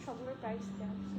সবগুলোর প্রাইস দেওয়া আছে।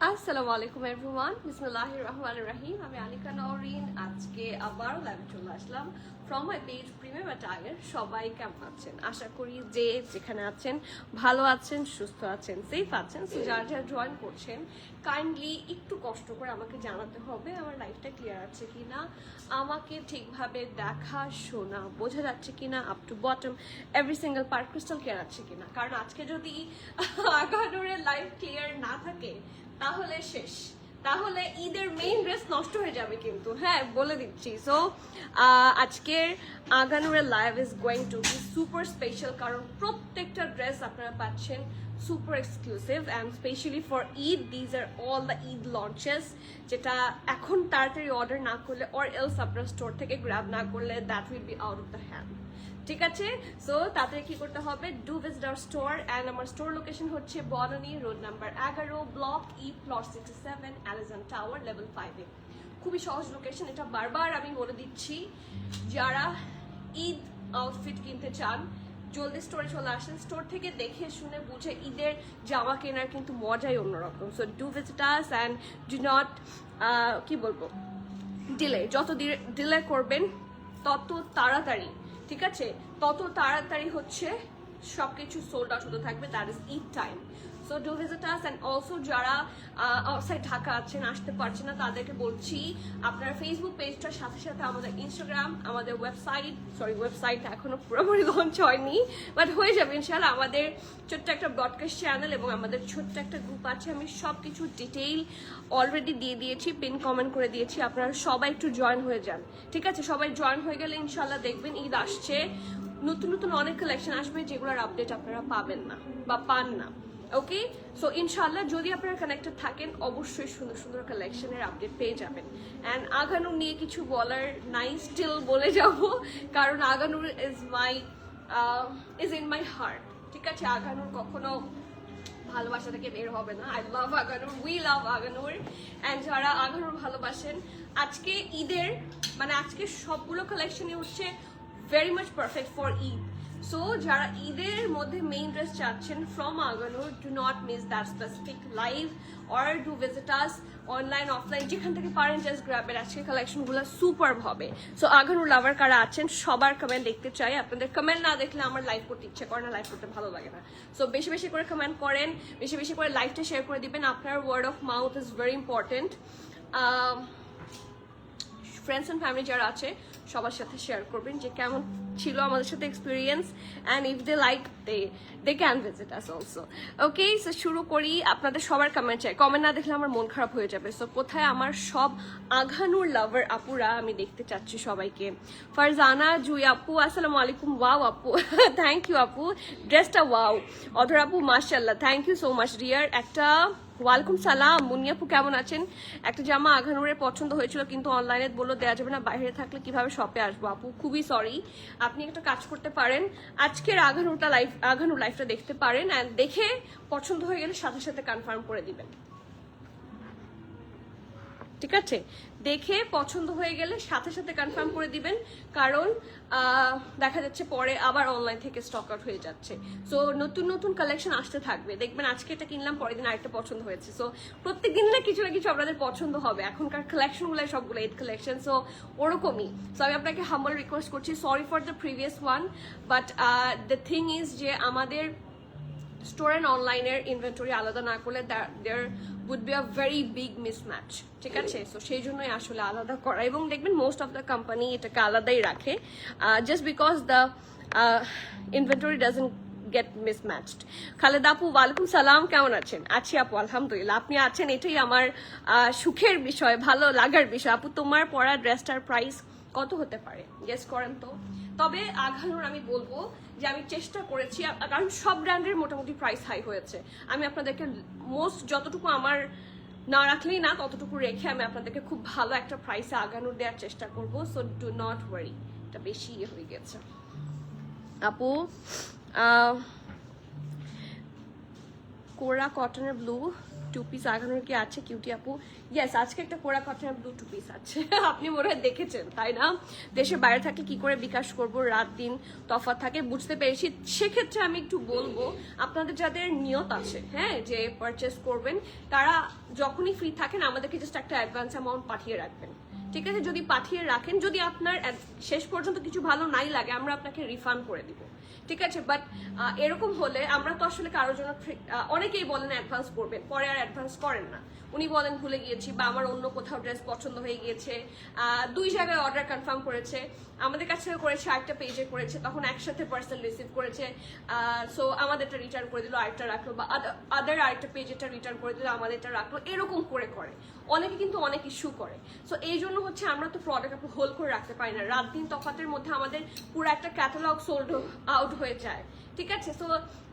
আসসালামু আলাইকুম এভরিওয়ান, বিসমিল্লাহির রহমানির রহিম। আমি আনিকা নওরিন। আজকে আবার লাইভে চলে আসলাম from my page premium attire. সবাই কেমন আছেন? আশা করি যে যেখানে আছেন ভালো আছেন, সুস্থ আছেন, সেফ আছেন। সো যারা যারা জয়েন করছেন কাইন্ডলি একটু কষ্ট করে আমাকে জানাতে হবে আমার লাইফটা ক্লিয়ার আছে কিনা, আমাকে ঠিকভাবে দেখা শোনা বোঝা যাচ্ছে কিনা, up to bottom every single part crystal clear আছে কিনা। কারণ আজকে যদি আগানোরের লাইফ ক্লিয়ার না থাকে তাহলে শেষ, তাহলে ঈদের মেইন ড্রেস নষ্ট হয়ে যাবে কিন্তু, হ্যাঁ বলে দিচ্ছি। সো আজকের আগানুরের live is going to be super special, কারণ প্রত্যেকটা ড্রেস আপনারা পাচ্ছেন super exclusive and specially for Eid. These are all the Eid launches, যেটা এখন তাড়াতাড়ি অর্ডার না করলে অর এলস আপনার স্টোর থেকে গ্র্যাব না করলে that will be out of the hand. ঠিক আছে, সো তাতে কি করতে হবে, do visit our store. And আমার স্টোর লোকেশন হচ্ছে Banani road number 11, block E, plot 67, Alizon tower, level 5-এ। খুবই সহজ লোকেশন, এটা বারবার আমি বলে দিচ্ছি। যারা ঈদ আউটফিট কিনতে চান জলদি স্টোরে চলে আসেন। স্টোর থেকে দেখে শুনে বুঝে ঈদের জামা কেনার কিন্তু মজাই অন্যরকম। So do visit us and do not কি বলবো ডিলে। যত ডিলে করবেন তত তাড়াতাড়ি, ঠিক আছে, তত তাড়াতাড়ি হচ্ছে সবকিছু সোল্ড আউট হতে থাকবে। That is Eid time. So do visit us. And also যারা আউটসাইড ঢাকা আছেন, আসতে পারছেন না, তাদেরকে বলছি আপনার ফেসবুক পেজটার সাথে সাথে আমাদের ইনস্টাগ্রাম, আমাদের ওয়েবসাইট এখনো পুরোপুরি লঞ্চ হয়নি, বাট হয়ে যাবে ইনশাআল্লাহ। আমাদের ছোট্ট একটা ব্রডকাস্ট চ্যানেল এবং আমাদের ছোট্ট একটা গ্রুপ আছে। আমি সব কিছু ডিটেইল অলরেডি দিয়ে দিয়েছি, পিন কমেন্ট করে দিয়েছি। আপনারা সবাই একটু জয়েন হয়ে যান, ঠিক আছে? সবাই জয়েন হয়ে গেলে ইনশাআল্লাহ দেখবেন ঈদ আসছে, নতুন নতুন অনেক কালেকশন আসবে যেগুলোর আপডেট আপনারা পাবেন না বা পান না। ওকে, সো ইনশাআল্লাহ যদি আপনারা কানেক্টেড থাকেন অবশ্যই সুন্দর সুন্দর কালেকশনের আপডেট পেয়ে যাবেন। অ্যান্ড আগানুর নিয়ে কিছু বলার নাই, স্টিল বলে যাব, কারণ Aganoor is in my heart. ঠিক আছে, আগানুর কখনো ভালোবাসা থেকে বের হবে না। I love Aganoor, we love Aganoor. And যারা আগানুর ভালোবাসেন, আজকে ঈদের মানে আজকে সবগুলো কালেকশনই হচ্ছে very much perfect for Eid. So যারা ঈদের মধ্যে মেইন ড্রেস চাচ্ছেন from Aganoor, do not miss that specific live or do visit us online offline, যেখান থেকে পারেন জাস্ট গ্র্যাবের। আজকে কালেকশনগুলো সুপার হবে। সো আগানুর লাভার কারা আছেন সবার কমেন্ট দেখতে চাই। আপনাদের কমেন্ট না দেখলে আমার লাইভ করতে ইচ্ছে করে না, লাইভ করতে ভালো লাগে না। সো বেশি বেশি করে কমেন্ট করেন, বেশি বেশি করে লাইভটা শেয়ার করে দিবেন। আপনার word of mouth is very important. Friends and family যারা আছে সবার সাথে শেয়ার করবেন যে কেমন ছিল আমাদের সাথে experience, and if they like they can visit us also. Okay, so শুরু করি। আপনাদের সবার কমেন্ট চাই, কমেন্ট না দেখলে আমার মন খারাপ হয়ে যাবে। সো কোথায় আমার সব আঘানুর লাভার আপুরা, আমি দেখতে চাচ্ছি সবাইকে। ফারজানা জুই আপু আসসালামু আলাইকুম। ওয়াও আপু থ্যাংক ইউ আপু, ড্রেসটা ওয়াও। অধর আপু মাশাআল্লাহ, thank you so much dear. একটা ওয়ালাইকুম সালাম মুন্নি আপু, কেমন আছেন? একটা জামা আঘানুরের পছন্দ হয়েছিল কিন্তু অনলাইনে বললো দেওয়া যাবে না, বাইরে থাকলে কিভাবে শপে আসবো? আপু খুবই সরি, আপনি একটা কাজ করতে পারেন, আজকের আঘানুর লাইফটা দেখতে পারেন, অ্যান্ড দেখে পছন্দ হয়ে গেলে সাথে সাথে কনফার্ম করে দিবেন, ঠিক আছে? দেখে পছন্দ হয়ে গেলে সাথে সাথে কনফার্ম করে দিবেন, কারণ দেখা যাচ্ছে পরে আবার অনলাইন থেকে স্টক আউট হয়ে যাচ্ছে। সো নতুন নতুন কালেকশন আসতে থাকবে, দেখবেন আজকে এটা কিনলাম পরের দিন আরেকটা পছন্দ হয়েছে। সো প্রত্যেকদিন না কিছু আপনাদের পছন্দ হবে। এখনকার কালেকশনগুলো সবগুলো ঈদ কালেকশন, সো ওরকমই। সো আমি আপনাকে হাম্বল রিকোয়েস্ট করছি, sorry for the previous one, but the thing is যে আমাদের স্টোর অ্যান্ড অনলাইনের ইনভেন্টরি আলাদা না করলে দেয়ার would be a very big mismatch, ঠিক আছে? সো সেই জন্যই আসলে আলাদা করা, এবং দেখবেন মোস্ট অফ দ্য কোম্পানি এটাকে আলাদাই রাখে, just because the inventory doesn't get mismatched. Khaled আপু ওয়ালাইকুম সালাম, কেমন আছেন? আছি আপু আলহামদুলিল্লাহ, আপনি আছেন এটাই আমার সুখের বিষয়, ভালো লাগার বিষয়। আপু তোমার পরা ড্রেসটার প্রাইস কত হতে পারে গেস করেন তো? তবে আঘানুর আমি বলবো যে আমি চেষ্টা করেছি, কারণ সব ব্র্যান্ডের মোটামুটি প্রাইস হাই হয়েছে। আমি আপনাদেরকে মোস্ট যতটুকু আমার না রাখলেই না ততটুকু রেখে আমি আপনাদেরকে খুব ভালো একটা প্রাইসে আঘানুর দেওয়ার চেষ্টা করব। সো ডু নট ওয়ারি, এটা বেশি হয়ে গেছে। আপু কোরা কটনের ব্লু টু পিস আঘানোর কি আছে কিউটি আপু? ইয়েস, আজকে একটা কোরা কটনের ব্লু টু পিস আছে আপনি মনে হয় দেখেছেন, তাই না? দেশের বাইরে থাকলে কি করে বিকাশ করব, রাত দিন তফাৎ থাকে, বুঝতে পেরেছি। সেক্ষেত্রে আমি একটু বলবো আপনাদের যাদের নিয়ত আছে, হ্যাঁ, যে পারচেস করবেন, তারা যখনই ফ্রি থাকেন আমাদেরকে জাস্ট একটা অ্যাডভান্স অ্যামাউন্ট পাঠিয়ে রাখবেন, ঠিক আছে? যদি পাঠিয়ে রাখেন, যদি আপনার শেষ পর্যন্ত কিছু ভালো নাই লাগে, আমরা আপনাকে রিফান্ড করে দিব, ঠিক আছে? বাট এরকম হলে আমরা তো আসলে কারোর জন্য, অনেকেই বলেন অ্যাডভান্স করবেন, পরে আর অ্যাডভান্স করেন না। উনি বলেন ভুলে গিয়েছি, বা আমার অন্য কোথাও ড্রেস পছন্দ হয়ে গিয়েছে, 2 জায়গায় অর্ডার কনফার্ম করেছে, আমাদের কাছে করেছে, আরেকটা পেজে করেছে, তখন একসাথে পার্সেল রিসিভ করেছে, সো আমাদেরটা রিটার্ন করে দিল, আরেকটা রাখলো, বা আরেকটা পেজেটা রিটার্ন করে দিল, আমাদেরটা রাখলো, এরকম করে অনেকে কিন্তু অনেক ইস্যু করে। সো এই জন্য হচ্ছে আমরা তো প্রোডাক্ট হোল্ড করে রাখতে পারি না, রাত দিন তফাতের মধ্যে আমাদের পুরো একটা ক্যাটালগ সোল্ড আউট হয়ে যায়, ঠিক আছে? সো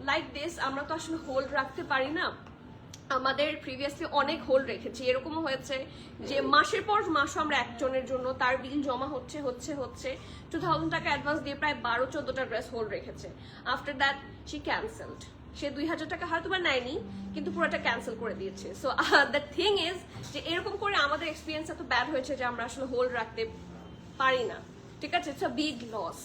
লাইক দিস আমরা তো আসলে হোল্ড রাখতে পারি না। আমাদের প্রিভিয়াসলি অনেক হোল্ড রেখেছি, এরকমও হয়েছে যে মাসের পর মাসও আমরা একজনের জন্য তার বিল জমা হচ্ছে 2000 টাকা অ্যাডভান্স দিয়ে প্রায় 12-14টা ড্রেস হোল্ড রেখেছে। আফটার দ্যাট শি ক্যান্সেলড, সে 2000 টাকা হয়তো বা নেয়নি কিন্তু পুরোটা ক্যান্সেল করে দিয়েছে। সো দ্য থিং ইজ যে এরকম করে আমাদের এক্সপিরিয়েন্স এত ব্যাড হয়েছে যে আমরা আসলে হোল্ড রাখতে পারি না, ঠিক আছে? It's a big loss.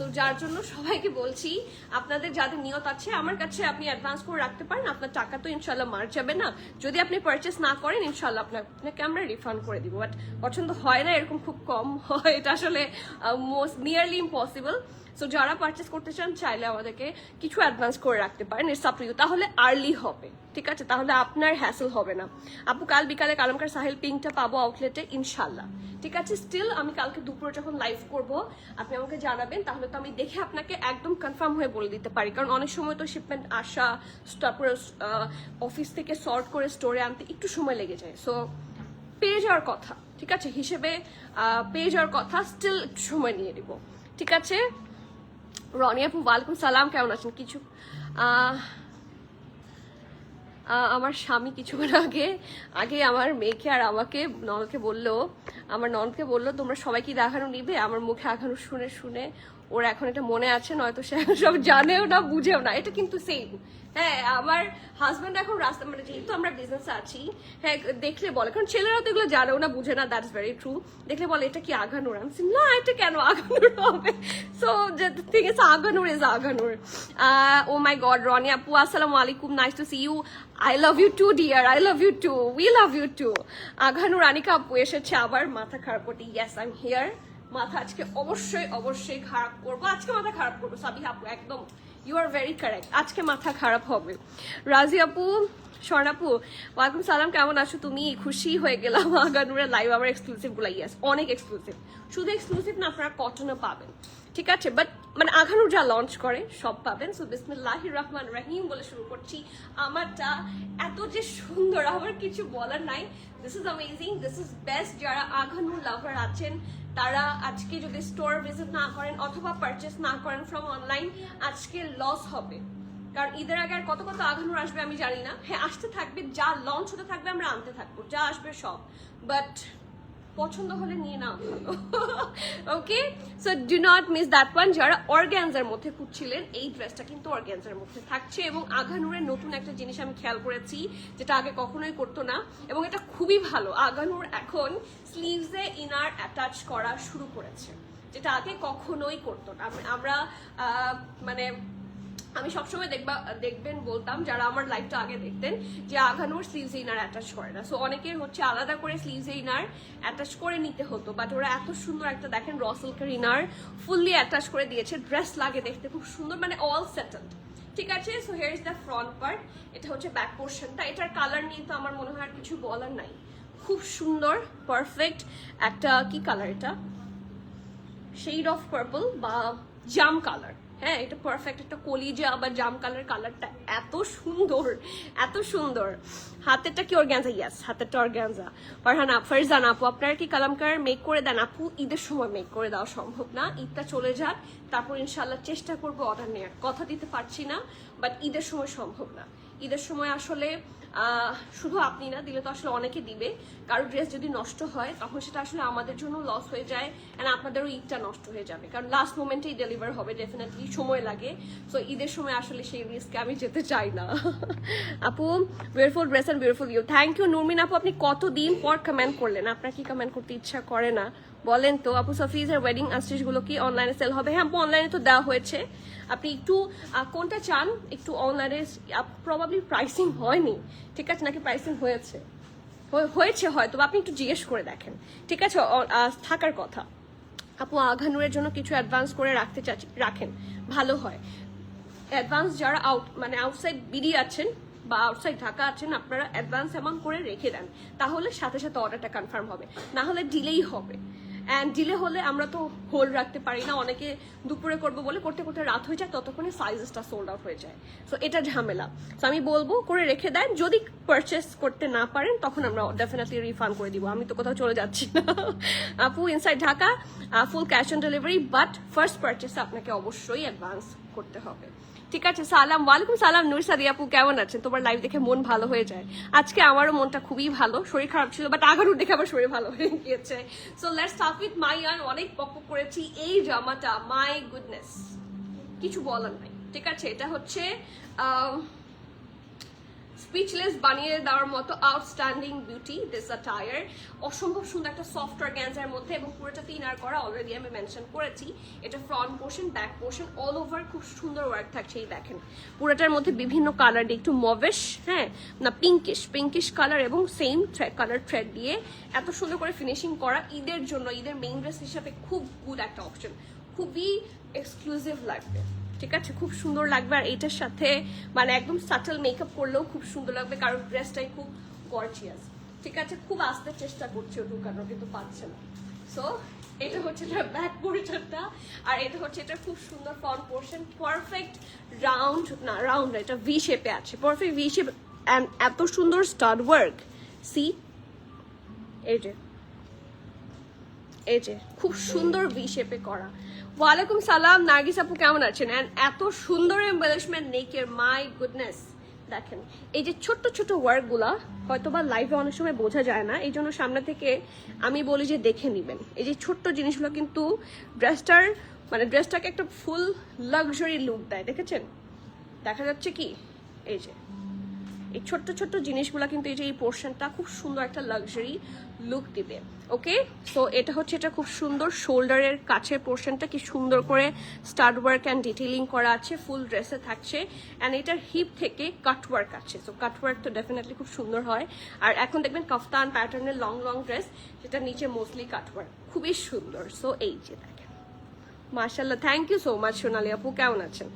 তো যার জন্য সবাইকে বলছি, আপনাদের যাদের নিয়ত আছে আমার কাছে আপনি অ্যাডভান্স করে রাখতে পারেন, আপনার টাকা তো ইনশাল্লাহ মার যাবে না। যদি আপনি পারচেস না করেন ইনশাল্লাহ আপনাকে আমরা রিফান্ড করে দিব। বাট পছন্দ হয় না, এরকম খুব কম হয়, এটা আসলে মোস্ট নিয়ারলি ইম্পসিবল। সো যারা পারচেস করতে চান চাইলে আমাদেরকে কিছু অ্যাডভান্স করে রাখতে পারেন, ইটস আপ টু ইউ, তাহলে আর্লি হবে, ঠিক আছে? তাহলে আপনার হ্যাসেল হবে না। আপু কাল বিকালে কালামকার সাহেল পিঙ্কটা পাবো আউটলেটে ইনশাল্লাহ, ঠিক আছে? স্টিল আমি কালকে দুপুরে যখন লাইভ করব আপনি আমাকে জানাবেন, তাহলে তো আমি দেখে আপনাকে একদম কনফার্ম হয়ে বলে দিতে পারি, কারণ অনেক সময় তো শিপমেন্ট আসা, তারপরে অফিস থেকে সর্ট করে স্টোরে আনতে একটু সময় লেগে যায়। সো পেয়ে যাওয়ার কথা, ঠিক আছে? হিসেবে পেয়ে যাওয়ার কথা, স্টিল একটু সময় নিয়ে নিব, ঠিক আছে? রনি আপু ওয়ালাইকুম সালাম, কেমন আছেন? কিছু আমার স্বামী কিছুক্ষণ আগে আমার মেয়েকে আর আমাকে আমার ননদকে বললো তোমরা সবাই কি দেখানো নিবে? আমার মুখে আঘানো শুনে ওর এখন এটা মনে আছে, নয়তো সে সব জানেও না বুঝেও না। এটা কিন্তু সেম, হ্যাঁ, আমার হাজব্যান্ড এখন রাস্তা, মানে যেহেতু আমরা বিজনেসে আছি, হ্যাঁ, দেখলে বলে, কারণ ছেলেরাও তো এগুলো জানেও না বুঝে না, দ্যাটস ভেরি ট্রু। দেখলে বলে এটা কি আঘানুর? আমি না, এটা কেন আঘানুর হবে? সো ঠিক আছে, Aganoor is Aganoor. Oh my god, Roni আপু আসসালামু আলাইকুম, nice to see you. I love you too, dear. I love you too. We love you too. Aganoor Anika আপু এসেছে আবার মাথা খারাপ করতে। Yes, I'm here. মাথা আজকে অবশ্যই খারাপ করবো, আজকে মাথা খারাপ করবো সাবিহা আপু, একদম ইউ আর ভেরি কারেক্ট, আজকে মাথা খারাপ হবে। রাজি আপু, স্বর্ণাপু, ওয়ালাইকুম সালাম, কেমন আছো তুমি? খুশি হয়ে গেলাম আগানুরের লাইভ আবার এক্সক্লুসিভ গুলা, ইয়েস অনেক এক্সক্লুসিভ, শুধু এক্সক্লুসিভ না আপনারা কটনও পাবেন, ঠিক আছে, বাট মানে আগানুর যা লঞ্চ করে সব পাবেন। সো বিসমিল্লাহির রহমান রহিম বলে শুরু করছি। আমারটা এত যে সুন্দর, আমার কিছু বলার নাই। This is amazing, this is best. যারা আগানুর লাভার আছেন তারা আজকে যদি স্টোর ভিজিট না করেন অথবা পারচেস না করেন ফ্রম অনলাইন, আজকে লস হবে। কারণ ঈদের আগে আর কত কত আগানুর আসবে আমি জানি না। হ্যাঁ আসতে থাকবে, যা লঞ্চ হতে থাকবে আমরা আনতে থাকবো, যা আসবে সব, বাট পছন্দ হলে নিয়ে নাও ভালো। Okay, so do not miss that one. যারা অর্গ্যানজার মধ্যে খুঁজছিলেন, এই ড্রেসটা কিন্তু অর্গ্যানজার মধ্যে থাকছে এবং আগানুরের নতুন একটা জিনিস আমি খেয়াল করেছি যেটা আগে কখনোই করতো না, এবং এটা খুবই ভালো। আগানুর এখন স্লিভসে ইনার অ্যাটাচ করা শুরু করেছে, যেটা আগে কখনোই করতো না। আমরা মানে আমি সবসময় দেখবেন বলতাম যারা আমার লাইভটা আগে দেখতেন যে আগানোর স্লিভস ইনার অ্যাটাচ করে না। সো অনেকের হচ্ছে আলাদা করে স্লিভস ইনার অ্যাটাচ করে নিতে হতো, বাট ওরা এত সুন্দর একটা দেখেন র সিল্কের ইনার ফুললি অ্যাটাচ করে দিয়েছে, ড্রেস লাগে দেখতে খুব সুন্দর, মানে অল সেটেলড, ঠিক আছে। So here is the front part, এটা হচ্ছে ব্যাক পোর্শনটা। এটার কালার নিয়ে তো আমার মনে হয় আর কিছু বলার নাই, খুব সুন্দর পারফেক্ট একটা কি কালার, এটা শেড অফ পার্পল বা জাম কালার। হ্যাঁ এটা পারফেক্ট একটা কলিজা বা জাম কালার, কালারটা এত সুন্দর এত সুন্দর। হাতেরটা কি অর্গানজা? ইয়েস হাতেরটা অর্গানজা। ফারজান আপু, আপনারা কি কালামকার মেক করে দেন? আপু ঈদের সময় মেক করে দেওয়া সম্ভব না, ঈদটা চলে যাক, তারপর ইনশাল্লাহ চেষ্টা করবো অর্ডার নেওয়ার। কথা দিতে পারছি না, বাট ঈদের সময় সম্ভব না। ঈদের সময় আসলে শুধু আপনি না দিলে তো আসলে অনেকে দিবে, কারো ড্রেস যদি নষ্ট হয় তখন সেটা আসলে আমাদের জন্য লস হয়ে যায়, অ্যান্ড আপনাদেরও ঈদটা নষ্ট হয়ে যাবে, কারণ লাস্ট মোমেন্টেই ডেলিভার হবে, ডেফিনেটলি সময় লাগে। সো ঈদের সময় আসলে সেই রিস্কে আমি যেতে চাই না। আপু beautiful dress and beautiful you, thank you. Nurmin আপু, আপনি কতদিন পর কমেন্ট করলেন? আপনার কি কমেন্ট করতে ইচ্ছা করে না বলেন তো? আপু সফিজের ওয়েডিং আনস্টিচ গুলো কি অনলাইনে সেল হবে? হ্যাঁ আপু অনলাইনে তো দেওয়া হয়েছে, আপনি একটু কোনটা চান একটু অনলাইনে, প্রবাবলি প্রাইসিং হয়নি, ঠিক আছে, নাকি প্রাইসিং হয়েছে? হয়েছে হয়তো, আপনি একটু জিজ্ঞেস করে দেখেন, ঠিক আছে, থাকার কথা। আপু আঘানুরের জন্য কিছু অ্যাডভান্স করে রাখতে চাচ্ছি, রাখেন ভালো হয়। অ্যাডভান্স যারা মানে আউটসাইড বিডি আছেন বা আউটসাইড ঢাকা আছেন, আপনারা অ্যাডভান্স অ্যামাউন্ট করে রেখে দেন, তাহলে সাথে সাথে অর্ডারটা কনফার্ম হবে, না হলে ডিলেই হবে। অ্যান্ড ডিলে হলে আমরা তো হোল্ড রাখতে পারি না, অনেকে দুপুরে করবো বলে করতে করতে রাত হয়ে যায়, ততক্ষণে সাইজেসটা সোল্ড আউট হয়ে যায়। সো এটা ঝামেলা। সো আমি বলবো করে রেখে দেন, যদি পারচেস করতে না পারেন তখন আমরা ডেফিনেটলি রিফান্ড করে দিব, আমি তো কোথাও চলে যাচ্ছি না। আপু inside Dhaka full cash on delivery, but first পারচেসে আপনাকে অবশ্যই অ্যাডভান্স করতে হবে, ঠিক আছে। সালাম, ওয়ালাইকুম সালাম নুরসাদি আপু, কেমন আছেন? তোমার লাইভ দেখে মন ভালো হয়ে যায়। আজকে আমারও মনটা খুবই ভালো, শরীর খারাপ ছিল বাট আগারুর দেখে আমার শরীর ভালো হয়ে গিয়েছে। So let's start with my Ian. অনেক পক করেছি, এই জামাটা মাই গুডনেস কিছু বলার নাই, ঠিক আছে। এটা হচ্ছে স্পিচলেস বানিয়ে দেওয়ার মতো আউটস্ট্যান্ডিং বিউটি দিস অ্যাটায়ার। অসম্ভব সুন্দর একটা সফট অর্গানজার মধ্যে, এবং পুরোটাতে ইনার করা অলরেডি আমি মেনশন করেছি। এটা front portion, back portion all over খুব সুন্দর ওয়ার্ক থাকছে। এই দেখেন পুরোটার মধ্যে বিভিন্ন কালার দিয়ে, একটু মভেশ, হ্যাঁ না পিঙ্কিশ কালার, এবং সেম কালার থ্রেড দিয়ে এত সুন্দর করে ফিনিশিং করা। ঈদের জন্য, ঈদের মেইন ড্রেস হিসাবে খুব গুড একটা অপশন, খুবই এক্সক্লুসিভ লাগবে, ঠিক আছে, খুব সুন্দর লাগবে। আর এটার সাথে মানে একদম সাটল মেকআপ করলেও খুব সুন্দর লাগবে, কারণ ড্রেসটাই খুব গর্জিয়াস, ঠিক আছে। খুব আসতে চেষ্টা করছে ঢুকানো, কিন্তু পাচ্ছে না। সো এটা হচ্ছে এটার ব্যাক পোর্শনটা, আর এটা হচ্ছে এটা খুব সুন্দর ফ্রন্ট পোর্শন, পারফেক্ট রাউন্ড এটা ভি শেপে আছে, পারফেক্ট ভি শেপ, অ্যান্ড এত সুন্দর স্টাড ওয়ার্ক। সি এই যে খুব সুন্দর ভি শেপে করা। ওয়ালাইকুম সালাম নার্গিস আপু, কেমন আছেন? অ্যান্ড এত সুন্দর এমবেলিশমেন্ট নেকের, মাই গুডনেস। দেখেন এই যে ছোট্ট ছোট ওয়ার্কগুলা হয়তো বা লাইভে অনেক সময় বোঝা যায় না, এই জন্য সামনে থেকে আমি বলি যে দেখে নেবেন। এই যে ছোট্ট জিনিসগুলো কিন্তু ড্রেসটাকে একটা ফুল লাক্সারি লুক দেয়, দেখেছেন? দেখা যাচ্ছে কি এই যে এই ছোট্ট ছোট্ট জিনিসগুলো কিন্তু এই যে এই পোর্শনটা খুব সুন্দর একটা লাক্সারি লুক দিবে। ওকে, সো এটা হচ্ছে এটা খুব সুন্দর শোল্ডারের কাছের পোর্শনটা কি সুন্দর করে স্টাড ওয়ার্ক অ্যান্ড ডিটেইলিং করা আছে, ফুল ড্রেসে থাকছে। অ্যান্ড এটার হিপ থেকে কাটওয়ার্ক আছে, সো কাটওয়ার্ক তো ডেফিনেটলি খুব সুন্দর হয়। আর এখন দেখবেন কাফতান প্যাটার্নের লং ড্রেস, যেটা নিচে মোস্টলি কাটওয়ার্ক, খুবই সুন্দর। সো এই যে দেখেন মাশাআল্লাহ, থ্যাংক ইউ সো মাচ সোনালি আপু, কেমন আছেন?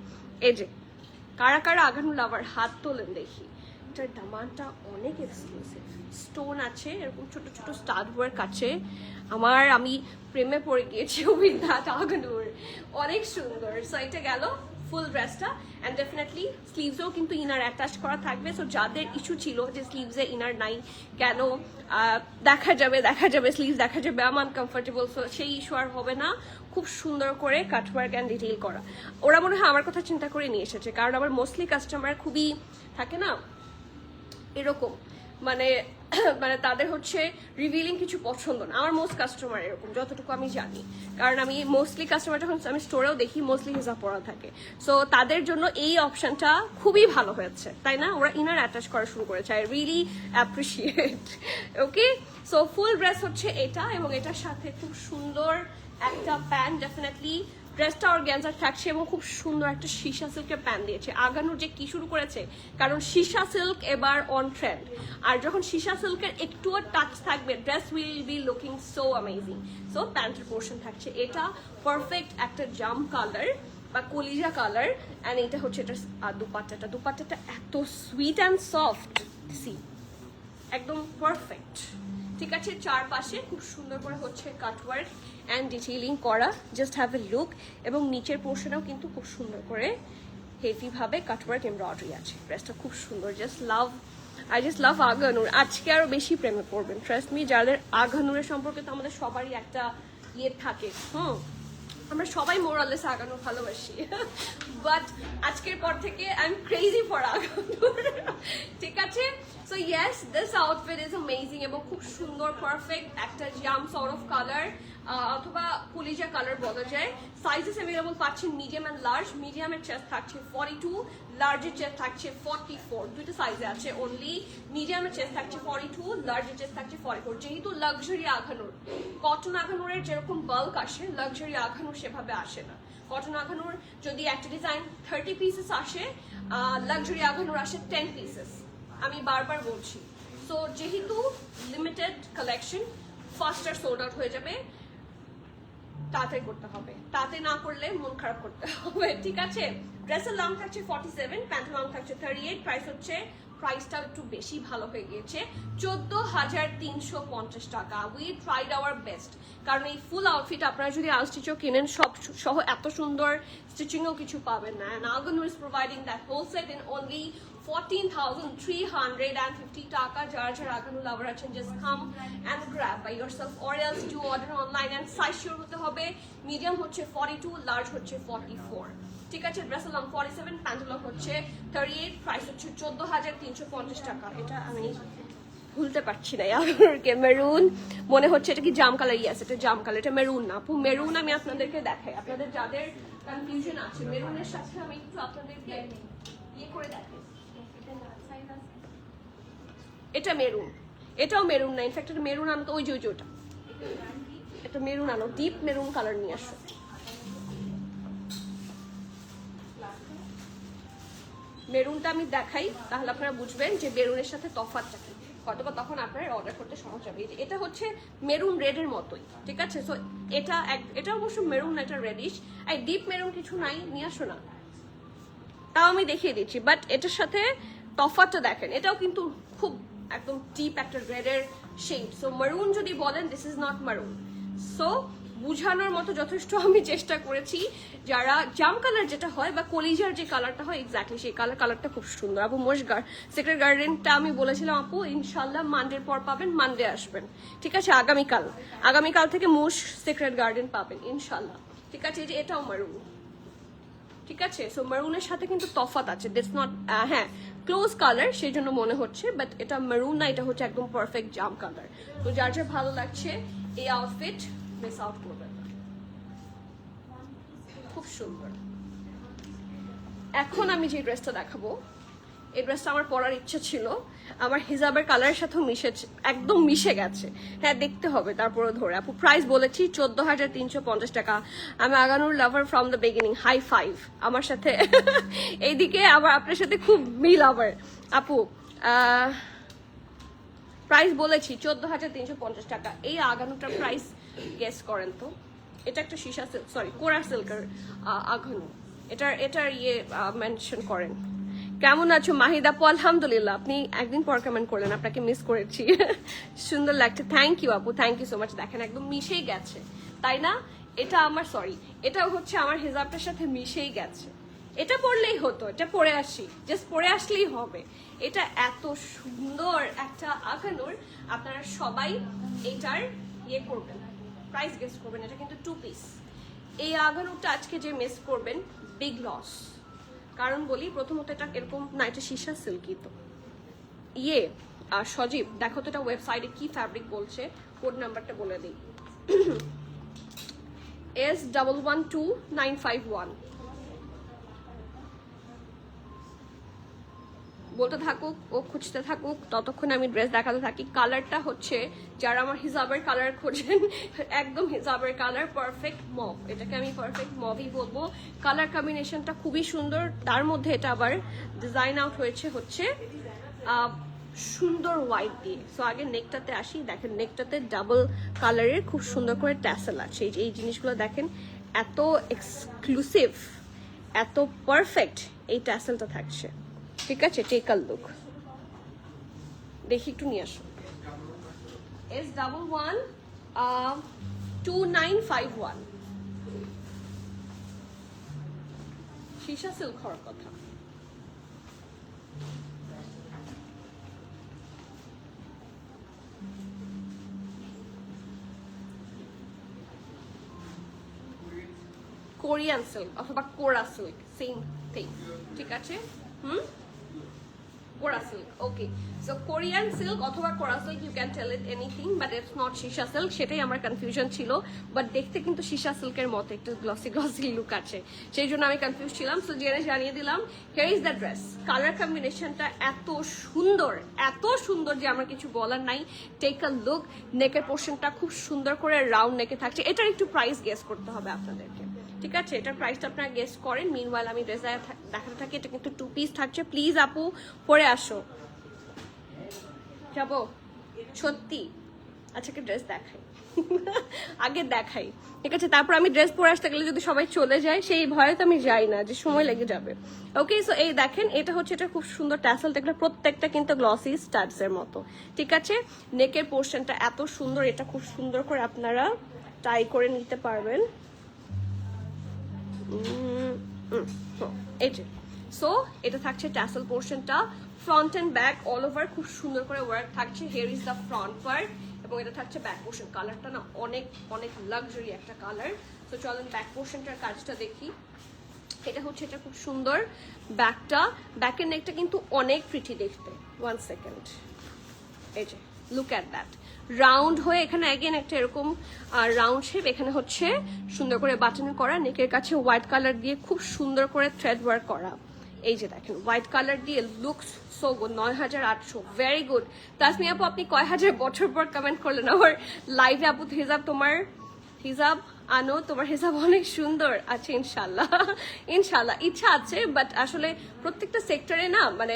এই যে কারা কারা আগানু লাভার হাত তোলেন দেখি। এটার দামানটা অনেক এক্সক্লুসিভ, স্টোন আছে, এরকম ছোট ছোট স্টাড ওয়ার্ক আছে। আমি প্রেমে পড়ে গিয়েছি উইথ দ্যাট আগানুর, অনেক সুন্দর। সো এটা গেল ফুল ড্রেসটা। অ্যান্ড ডেফিনেটলি স্লিভসেও কিন্তু ইনার অ্যাটাচ করা থাকবে। সো যাদের ইস্যু ছিল যে স্লিভসে ইনার নাই কেন, দেখা যাবে স্লিভস দেখা যাবে, আমার আনকমফোর্টেবল, সো সেই ইস্যু আর হবে না। খুব সুন্দর করে কাটওয়ার্ক অ্যান্ড ডিটেইল করা। ওরা মনে হয় আমার কথা চিন্তা করে নিয়ে এসেছে, কারণ আমার মোস্টলি কাস্টমার খুবই থাকে না এরকম, মানে মানে তাদের হচ্ছে রিভিলিং কিছু পছন্দ না। আমার মোস্ট কাস্টমার এরকম, যতটুকু আমি জানি, কারণ আমি মোস্টলি কাস্টমার যখন আমি স্টোরেও দেখি মোস্টলি হিজাব পরা থাকে। সো তাদের জন্য এই অপশনটা খুবই ভালো হয়েছে, তাই না? ওরা ইনার অ্যাটাচ করা শুরু করেছে, I really appreciate. Okay, so full dress হচ্ছে এটা, এবং এটার সাথে খুব সুন্দর একটা প্যান্ট। ডেফিনেটলি ড্রেসটা অর্গানজার থাকছে এবং খুব সুন্দর একটা সীসা সিল্কের প্যান্ট দিয়েছে। আগানুর যে কি শুরু করেছে, কারণ সীসা সিল্ক এবার অন ট্রেন্ড, আর যখন সীসা সিল্কের একটুও টাচ থাকবে dress will be looking so amazing. So প্যান্টের পোর্শন থাকছে এটা, পারফেক্ট একটা জাম কালার বা কলিজা কালার। অ্যান্ড এটা হচ্ছে এটা দুপাট্টাটা এত সুইট অ্যান্ড সফট, সি একদম পারফেক্ট। ঠিক আছে, চারপাশে খুব সুন্দর করে হচ্ছে কাটওয়ার্ক অ্যান্ড ডিটেইলিং করা, জাস্ট হ্যাভ এ লুক। এবং নিচের পোর্শনেও কিন্তু খুব সুন্দর করে হেভি ভাবে কাটওয়ার্ক এমব্রয়ডারি আছে। ড্রেসটা খুব সুন্দর, আই জাস্ট লাভ আগানুর। আজকে আরো বেশি প্রেমে পড়বেন, ট্রাস্ট মি। যাদের আগানুরের সম্পর্কে তো আমাদের সবারই একটা ইয়ে থাকে, আমরা সবাই মোরালেস আগানুর ভালোবাসি, বাট আজকের পর থেকে I am crazy for Aganoor. ঠিক আছে, so yes, this outfit is amazing এবং খুব সুন্দর পারফেক্ট একটা জাম সর্ট অফ কালার অথবা কলিজা কালার বলা যায়। সাইজেস অ্যাভেলেবল পাচ্ছেন মিডিয়াম অ্যান্ড লার্জ। মিডিয়ামের চেস্ট থাকছে 42, লার্জের চেস্ট থাকছে 44, দুইটা সাইজে আছে অনলি। মিডিয়ামের চেস্ট থাকছে 42, লার্জের চেস্ট থাকছে 44। যেহেতু লাক্সারি আঘানুর, কটন আঘানুরের যেরকম বাল্ক আসে, লাক্সারি আঘানুর সেভাবে আসে না। কটন আঘানুর যদি একটা ডিজাইন 30 পিসেস আসে, লাক্সারি আঘানুর আসে 10 পিসেস, আমি বারবার বলছি। সো যেহেতু লিমিটেড কালেকশন, ফাস্টার সোল্ড আউট হয়ে যাবে, তাড়াতাড়ি করতে হবে, তাতে না করলে মন খারাপ করতে হবে। ঠিক আছে, ড্রেসের লং থাকছে 47, প্যান্টের লং থাকছে 38। প্রাইস হচ্ছে, প্রাইসটা একটু বেশি ভালো হয়ে গিয়েছে, 14,350 টাকা। উই ট্রাইড আওয়ার বেস্ট, কারণ এই ফুল আউটফিট আপনারা যদি আনস্টিচও কিনেন সব সহ এত সুন্দর স্টিচিংও কিছু পাবেন না। And Aganur is providing that whole set in only 14,350 টাকা। যারা যারা আগানুর লাভার আছেন, just come and grab by yourself or else do order online। and size sure হতে হবে, মিডিয়াম হচ্ছে 42, লার্জ হচ্ছে 44। ঠিক আছে, ড্রেসের লং 47, প্যান্টের লং হচ্ছে 38, প্রাইস হচ্ছে 14,350 টাকা। এটা আমি ভুলতে পারছি না, আগানুরকে মেরুন মনে হচ্ছে, এটা কি জাম কালার? ইয়াস, এটা জাম কালার, এটা মেরুন না আপু, মেরুন আমি আপনাদেরকে দেখাই, আপনাদের যাদের কনফিউশন আছে মেরুনের সাথে আমি একটু আপনাদেরকে ইয়ে করে দেখাই। এটা মেরুন, এটাও মেরুন না, ইনফ্যাক্ট এটা মেরুন আনো তো, ওই যে ওটা, এটা মেরুন আনো, ডিপ মেরুন কালার নিয়ে আসো। মেরুনটা আমি দেখাই, তাহলে আপনারা বুঝবেন যে মেরুনের সাথে তফাৎটা কি, হয়তোবা তখন আপনারা অর্ডার করতে সহজ হবে। এটা হচ্ছে মেরুন রেডের মতোই, ঠিক আছে। সো এটা অবশ্য মেরুন না, এটা রেডিশ। আর ডিপ মেরুন কিছু নাই, নিয়ে আসো না, তাও আমি দেখিয়ে দিচ্ছি। বাট এটার সাথে তফাৎটা দেখেন, এটাও কিন্তু খুব একদম ডিপ একটা রেডের শেড। সো মারুন যদি বলেন, দিস ইজ নট মারুন। সো বুঝানোর মতো যথেষ্ট আমি চেষ্টা করেছি। যারা জাম কালার যেটা হয় বা কলিজার যে কালারটা হয়, এক্স্যাক্টলি সেই কালারটা খুব সুন্দর। আপু মোশ সিক্রেট গার্ডেনটা আমি বলেছিলাম আপু ইনশাল্লাহ মানডের পর পাবেন, মানডে আসবেন, ঠিক আছে। আগামীকাল থেকে মোশ সিক্রেট গার্ডেন পাবেন ইনশাল্লাহ, ঠিক আছে। যে এটাও মারুন, ঠিক আছে। সো মারুনের সাথে কিন্তু তফাৎ আছে, দিস নট, হ্যাঁ ক্লোজ কালার সেই জন্য মনে হচ্ছে, বাট এটা মারুন না, এটা হচ্ছে একদম পারফেক্ট জাম কালার। তো যার যার ভালো লাগছে এই আউটফিট মিস আউট করবেন না, খুব সুন্দর। এখন আমি যে ড্রেসটা দেখাবো, এই ড্রেসটা আমার পরার ইচ্ছা ছিল, আমার হিজাবের কালারের সাথেও একদম মিশে গেছে। হ্যাঁ দেখতে হবে তারপরে ধরে। আপু প্রাইস বলেছি 14,350 টাকা। আমি Aganoor lover from the beginning, high five. আমার সাথে এইদিকে আবার আপনার সাথে খুব মিল আবার আপু। প্রাইস বলেছি 14,350 টাকা। এই আগানুটার প্রাইস গেস করেন তো। এটা একটা সীসা সিল্ক, সরি কোরা সিল্কের আগানু। এটার ইয়ে মেনশন করেন। কেমন আছো মাহিদা আপু? আলহামদুলিল্লাহ। আপনি একদিন পর কমেন্ট করলেন, আপনাকে মিস করেছি। সুন্দর লাগছে, থ্যাংক ইউ আপু, থ্যাংক ইউ সো মাচ। দেখেন একদম মিশেই গেছে, তাই না? এটা আমার এটাও হচ্ছে আমার হিজাবটার সাথে মিশেই গেছে। এটা পরলেই হতো, এটা পরে আসি, জাস্ট পরে আসলেই হবে। এটা এত সুন্দর একটা আখানুর, আপনারা সবাই এটার ইয়ে করবেন, প্রাইস গেস করবেন। এটা কিন্তু 2 পিস। এই আখানুরটা আজকে যে মিস করবেন, বিগ লস। কারণ বলি, প্রথমত এটা এরকম না, এটা সীসা সিল্কি। তো ইয়ে আর সজীব দেখো তো এটা ওয়েবসাইটে কি ফ্যাব্রিক বলছে, কোড নাম্বারটা বলে দিই। S1122951। বলতে থাকুক, ও খুঁজতে থাকুক, ততক্ষণ আমি ড্রেস দেখাতে থাকি। কালারটা হচ্ছে, যারা আমার হিজাবের কালার খোঁজেন, একদম হিজাবের কালার, পারফেক্ট মভ। এটাকে আমি পারফেক্ট মভই বলবো। কালার কম্বিনেশনটা খুবই সুন্দর, তার মধ্যে এটা আবার ডিজাইন আউট হয়েছে হচ্ছে সুন্দর হোয়াইট দিয়ে। সো আগে নেকটাতে আসি। দেখেন নেকটাতে ডাবল কালারের খুব সুন্দর করে ট্যাসেল আছে। এই জিনিসগুলো দেখেন, এত এক্সক্লুসিভ, এত পারফেক্ট এই ট্যাসেলটা থাকছে। ঠিক আছে, টেক আ লুক। দেখি একটু নিয়ে আসো। S112951 সীসা সিল্ক হওয়ার কথা। কোরিয়ান সিল্ক অথবা কোরা সিল্ক, সেম থিং। ঠিক আছে, kora silk. Okay, so Korean silk অথবা kora silk, you can tell it anything, but it's not সীসা সিল্ক। সেটাই আমার কনফিউশন ছিল। বাট দেখতে কিন্তু সীসা সিল্কের মতো একটু গ্লসি গ্লসি লুক আছে, সেই জন্য আমি কনফিউজ ছিলাম। সো জানিয়ে দিলাম, here is the dress. Colour কম্বিনেশনটা এত সুন্দর যে আমার কিছু বলার নাই। Take a look. নেকের পোর্শনটা খুব সুন্দর করে রাউন্ড নেকে থাকছে। এটার একটু প্রাইস গেস করতে হবে আপনাদেরকে। ঠিক আছে, এটার প্রাইসটা আপনারা গেস করেন। মিনওয়াইল আমি ড্রেস দেখাতে থাকি। এটা কিন্তু 2 পিস থাকছে। প্লিজ আপু পরে আসো। যাবো সত্যি? আচ্ছা, কি ড্রেস দেখাই আগে দেখাই, ঠিক আছে? তারপর আমি ড্রেস পরে আসতে গেলে যদি সবাই চলে যায়, সেই ভয়ে তো আমি যাই না, যে সময় লেগে যাবে। ওকে, সো এই দেখেন, এটা হচ্ছে, এটা খুব সুন্দর ট্যাসেল। দেখলে প্রত্যেকটা কিন্তু গ্লসি স্টাডস এর মতো। ঠিক আছে, নেকের পোর্শনটা এত সুন্দর। এটা খুব সুন্দর করে আপনারা টাই করে নিতে পারবেন। এই যে, সো এটা থাকছে ট্যাসেল পোর্শনটা। Front end back all over খুব সুন্দর করে ওয়ার্ক থাকছে। Here is the front part, এবং এটা থাকছে ব্যাক পোর্শন। কালারটা না অনেক অনেক লাক্সারি একটা কালার। তো চলেন ব্যাক পোর্শনটার কাজটা দেখি। এটা হচ্ছে, এটা খুব সুন্দর ব্যাকটা। ব্যাকের নেকটা কিন্তু অনেক প্রিটি দেখতে। 1 সেকেন্ড, এই যে লুক অ্যাট দ্যাট। রাউন্ড হয়ে এখানে অ্যাগেন একটা এরকম রাউন্ড শেপ। এখানে হচ্ছে সুন্দর করে বাটন করা। নেকের কাছে হোয়াইট কালার দিয়ে খুব সুন্দর করে থ্রেড ওয়ার্ক করা। এই যে দেখেন, হোয়াইট কালার দিয়ে looks so good. 9800, very good. Tasmi আপু, আপনি কয় হাজার বছর পর কমেন্ট করলেন আমার লাইভে। আপু হিজাব, তোমার হিজাব আনো, তোমার হিসাব অনেক সুন্দর আছে। ইনশাল্লাহ ইনশাল্লাহ, ইচ্ছা আছে। বাট আসলে প্রত্যেকটা সেক্টরে না, মানে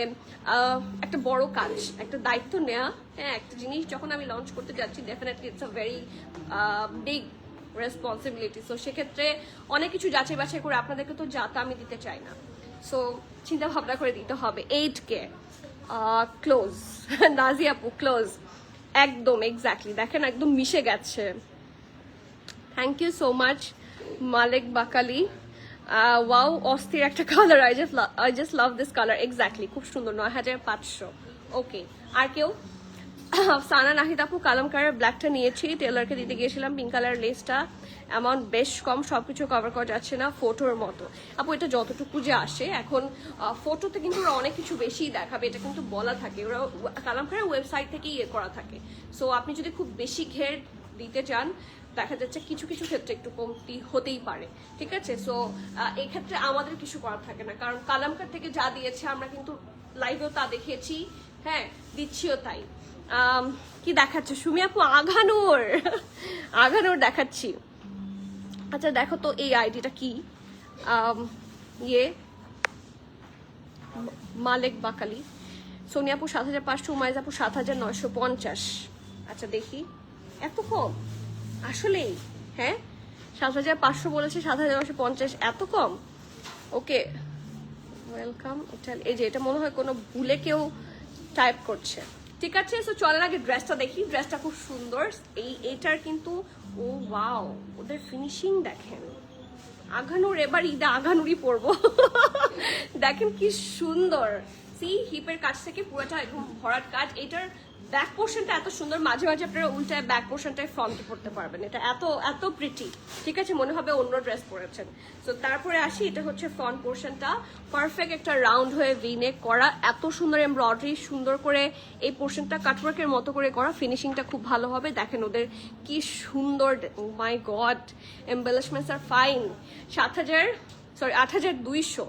একটা বড় কাজ, একটা দায়িত্ব নেওয়া। হ্যাঁ, একটা জিনিস যখন আমি লঞ্চ করতে যাচ্ছি, definitely it's a very big responsibility. So সেক্ষেত্রে অনেক কিছু যাচাই বাছাই করে আপনাদেরকে তো যাতা আমি দিতে চাই না। সো চিন্তা ভাবনা করে দিতে হবে। 8K ক্লোজ নাজি আপু, ক্লোজ একদম এক্স্যাক্টলি। দেখেন একদম মিশে গেছে। Thank you so much Malik Bakali. Wow, অস্থির একটা colour. I just love this colour. Exactly, খুব সুন্দর। 9500। ওকে, আর কেউ? সানা নাহিদ আপু, কালামকারের ব্ল্যাকটা নিয়েছি, টেলারকে দিতে গিয়েছিলাম। পিঙ্ক কালার লেসটা অ্যামাউন্ট বেশ কম, সবকিছু কভার করা যাচ্ছে না ফটোর মতো। আপু এটা যতটুকু যে আসে, এখন ফটোতে কিন্তু ওরা অনেক কিছু বেশি দেখাবে, এটা কিন্তু বলা থাকে। ওরা কালামকারের ওয়েবসাইট থেকেই ইয়ে করা থাকে। সো আপনি যদি খুব বেশি ঘের দিতে চান, দেখা যাচ্ছে কিছু কিছু ক্ষেত্রে একটু কমতি হতেই পারে। ঠিক আছে, সো এই ক্ষেত্রে আমাদের কিছু করার থাকে না, কারণ কালামকার থেকে যা দিয়েছে আমরা কিন্তু লাইভেও তা দেখিয়েছি, হ্যাঁ দিচ্ছিও তাই। কি দেখাচ্ছে সুমি আপু? আঘানোর আঘানোর দেখাচ্ছি। আচ্ছা দেখো তো এই আইডিটা কি? ইয়ে মালিক বাকালি। সোনিয়া আপু 7500, উমাইজ আপু 7950। আচ্ছা দেখি, এত কম আসলেই? হ্যাঁ, 7500 বলেছে, 7950, এত কম। ওকে, ওয়েলকাম। এই যে এটা মনে হয় কোনো ভুলে কেউ টাইপ করছে। ঠিক আছে, সো চলার আগে ড্রেসটা দেখি। ড্রেসটা খুব সুন্দর। এইটার কিন্তু ও ওয়াও, ওদের ফিনিশিং দেখেন। আঘানুর, এবার ঈদে আঘানুরই পরবো। দেখেন কি সুন্দর। সি হিপের কাছ থেকে পুরোটা একদম ভরাট কাজ। এটার ব্যাক পোর্শনটা এত সুন্দর, মাঝে মাঝে আপনারা উল্টায় ব্যাক পোর্শনটাই ফ্রন্টে পড়তে পারবেন। এটা এত এত প্রিটি, ঠিক আছে, মনে হবে অন্য ড্রেস পরেছেন। তো তারপরে আসি, এটা হচ্ছে ফ্রন্ট পোর্শনটা, পারফেক্ট একটা রাউন্ড হয়ে ভি-নেক করা, এত সুন্দর এমব্রয়ডারি, সুন্দর করে এই পোর্শনটা কাটওয়ার্কের মতো করে করা, ফিনিশিংটা খুব ভালো হবে। দেখেন ওদের কি সুন্দর, মাই গড, এমবেলিশমেন্টস আর ফাইন। 8,200।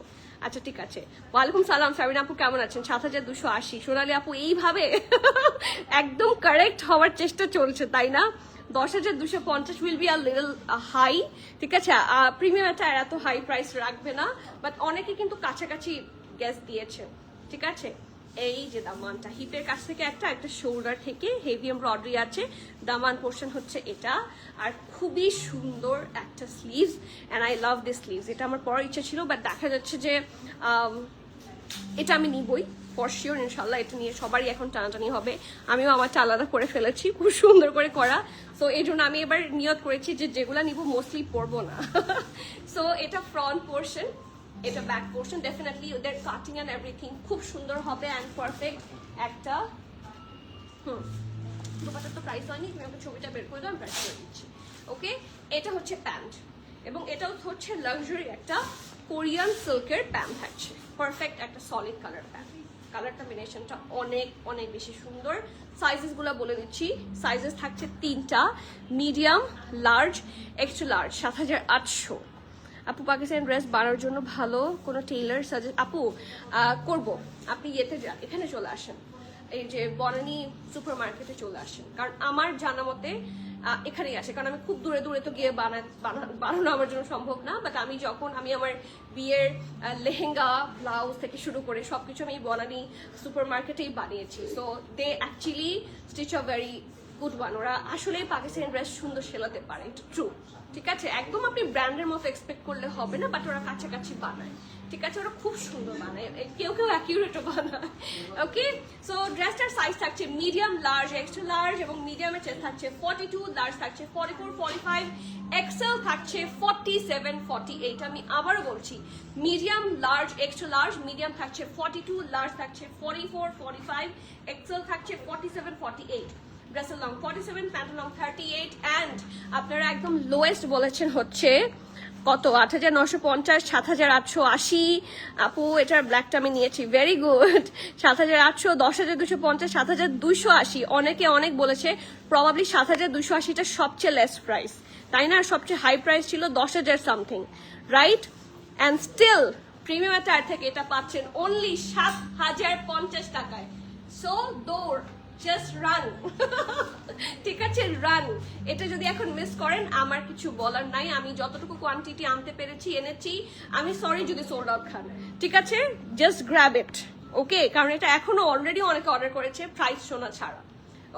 আচ্ছা ঠিক আছে, ওয়ালাইকুম সালাম সাবিনা আপু, কেমন আছেন? 7,280। সোনালী আপু এইভাবে একদম কারেক্ট হওয়ার চেষ্টা চলছে, তাই না? 10,250 will be a little high, ঠিক আছে। প্রিমিয়াম এটা এত হাই প্রাইস রাখবে না, বাট অনেকে কিন্তু কাছাকাছি গ্যাস দিয়েছে, ঠিক আছে। এই যে দামানটা হিপের কাছ থেকে একটা শোল্ডার থেকে হেভি এমব্রয়ডারি আছে। দামান পোর্শন হচ্ছে এটা, আর খুবই সুন্দর একটা sleeves, and I love this sleeves. এটা আমার পরার ইচ্ছা ছিল, বাট দেখা যাচ্ছে যে এটা আমি নিবই ফর শিওর, ইনশাল্লাহ। এটা নিয়ে সবারই এখন টানাটানি হবে, আমিও আমারটা আলাদা করে ফেলেছি, খুব সুন্দর করে করা। সো এই জন্য আমি এবার নিয়ত করেছি যে যেগুলো নিব মোস্টলি পরবো না। সো এটা ফ্রন্ট পোর্শন, এটা ব্যাক পোর্শন। ডেফিনেটলি ওদের কাটিং এন্ড এভরিথিং খুব সুন্দর হবে অ্যান্ড পারফেক্ট একটা। দুপাটার তো প্রাইস হয়নি, তুমি আমাকে ছবিটা বের করে দাও, আমি প্রাইস করে দিচ্ছি। ওকে, এটা হচ্ছে প্যান্ট, এবং এটাও হচ্ছে লাক্সারি একটা কোরিয়ান সিল্কের প্যান্ট থাকছে। পারফেক্ট একটা সলিড কালার প্যান্ট, কালার কম্বিনেশনটা অনেক অনেক বেশি সুন্দর। সাইজেস গুলো বলে দিচ্ছি, সাইজেস থাকছে 3টা, মিডিয়াম, লার্জ, এক্সট্রা লার্জ। 7,800। আপু পাকিস্তানি ড্রেস বানানোর জন্য ভালো কোনো টেইলার সাজেস্ট? আপু করব, আপনি এখানে চলে আসেন, এই যে বনানী সুপার মার্কেটে চলে আসেন, কারণ আমার জানা মতে এখানেই আসে, কারণ আমি খুব দূরে দূরে তো গিয়ে বানানো আমার জন্য সম্ভব না। বাট আমি আমার বিয়ের লেহেঙ্গা, ব্লাউজ থেকে শুরু করে সবকিছু আমি বনানী সুপার মার্কেটেই বানিয়েছি। So they actually stitch a very good one. ওরা আসলেই পাকিস্তানি ড্রেস সুন্দর সেলাতে পারে, এটা ট্রু, ঠিক আছে। একদম আপনি ব্র্যান্ডের মতো এক্সপেক্ট করলে হবে না, বাট ওরা কাছাকাছি বানায়, ঠিক আছে। ওরা খুব সুন্দর বানায়, কেউ কেউ অ্যাকিউরেটও বানায়। ওকে, সো ড্রেসটার সাইজ থাকছে মিডিয়াম, লার্জ, এক্সট্রা লার্জ, এবং মিডিয়ামের চেস্ট থাকছে 42, লার্জ থাকছে 44, 45, এক্সেল থাকছে 47, 48। আমি আবারও বলছি, medium, large, extra large, medium থাকছে 42, লার্জ থাকছে 44, 45, এক্সেল থাকছে 47, 48। ড্রেসের লং 47, প্যান্টের লং 38, অ্যান্ড আপনারা একদম লোয়েস্ট বলেছেন হচ্ছে কত? 8,950, 7,880। আপু এটার ব্ল্যাকটা আমি নিয়েছি, ভেরি গুড। 7,800, 10,250, 7,280। অনেকে অনেক বলেছে, প্রবাবলি 7,280টা সবচেয়ে লেস প্রাইস, তাই না? আর সবচেয়ে হাই প্রাইস ছিল 10,000 something, right? And still premium tier থেকে এটা পাচ্ছেন অনলি 7,050 টাকায়। সো দৌড়, জাস্ট রান, ঠিক আছে, রান। এটা যদি এখন মিস করেন, আমার কিছু বলার নাই। আমি যতটুকু কোয়ান্টিটি আনতে পেরেছি এনেছি, আমি সরি যদি সোল্ড আউট খান, ঠিক আছে। জাস্ট গ্র্যাব ইট, ওকে, কারণ এটা এখনো অলরেডি অনেকে অর্ডার করেছে প্রাইস শোনা ছাড়া।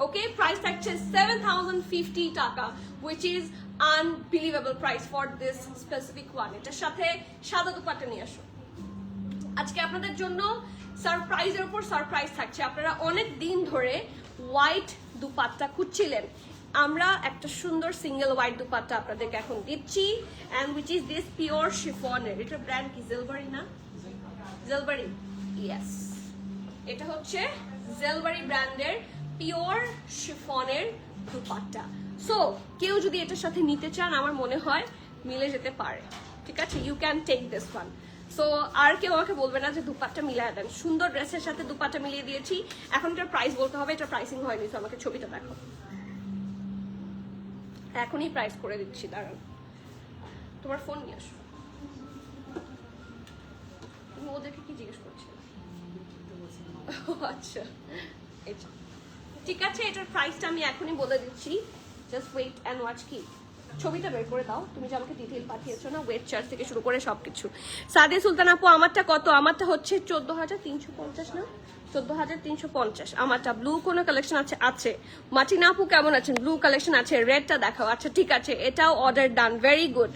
ওকে, প্রাইস থাকছে 7,050 টাকা, which is unbelievable price for this specific one. এটার সাথে সাদা দুপাট্টা নিয়ে আসো। আজকে আপনাদের জন্য সারপ্রাইজের উপর সারপ্রাইজ থাকছে। আপনারা অনেক দিন ধরে হোয়াইট দুপাট্টা খুঁজছিলেন, আমরা একটা সুন্দর সিঙ্গেল হোয়াইট দুপাট্টা আপনাদেরকে এখন দিচ্ছি, and which is this pure শিফনের। এটা ব্র্যান্ড কি? জেলবারি না? জেলবারি, ইয়েস। এটা হচ্ছে জেলবারি ব্র্যান্ডের পিওর শিফনের দুপাট্টা। সো কেউ যদি এটার সাথে নিতে চান, আমার মনে হয় মিলে যেতে পারে, ঠিক আছে। You can take this one. So আর কেউ আমাকে বলবে না যে দুপাট্টা মিলিয়ে দেন। সুন্দর ড্রেসের সাথে দুপাট্টা মিলিয়ে দিয়েছি। এখন এটার প্রাইস বলতে হবে, এটা প্রাইসিং হয়নি। তো আমাকে ছবিটা দেখো, এখনই প্রাইস করে দিচ্ছি, দাঁড়ান। তোমার ফোন নিয়ে আসো। তুমি ওদেরকে কি জিজ্ঞেস করছিলে? আচ্ছা, ঠিক আছে, এটার প্রাইসটা আমি এখনই বলে দিচ্ছি। Just wait and watch. কি ছবিটা বের করে দাও, তুমি যে আমাকে ডিটেইল পাঠিয়েছো না, ওয়েট চার্জ থেকে শুরু করে সবকিছু। সাদিয়া সুলতান আপু, আমারটা কত? আমারটা হচ্ছে 14,350 না, 14,350 আমারটা। ব্লু কোনো কালেকশন আছে? আছে। মার্টিনা আপু কেমন আছেন? ব্লু কালেকশন আছে, রেডটা দেখাও। আচ্ছা ঠিক আছে, এটাও অর্ডার ডান, ভেরি গুড।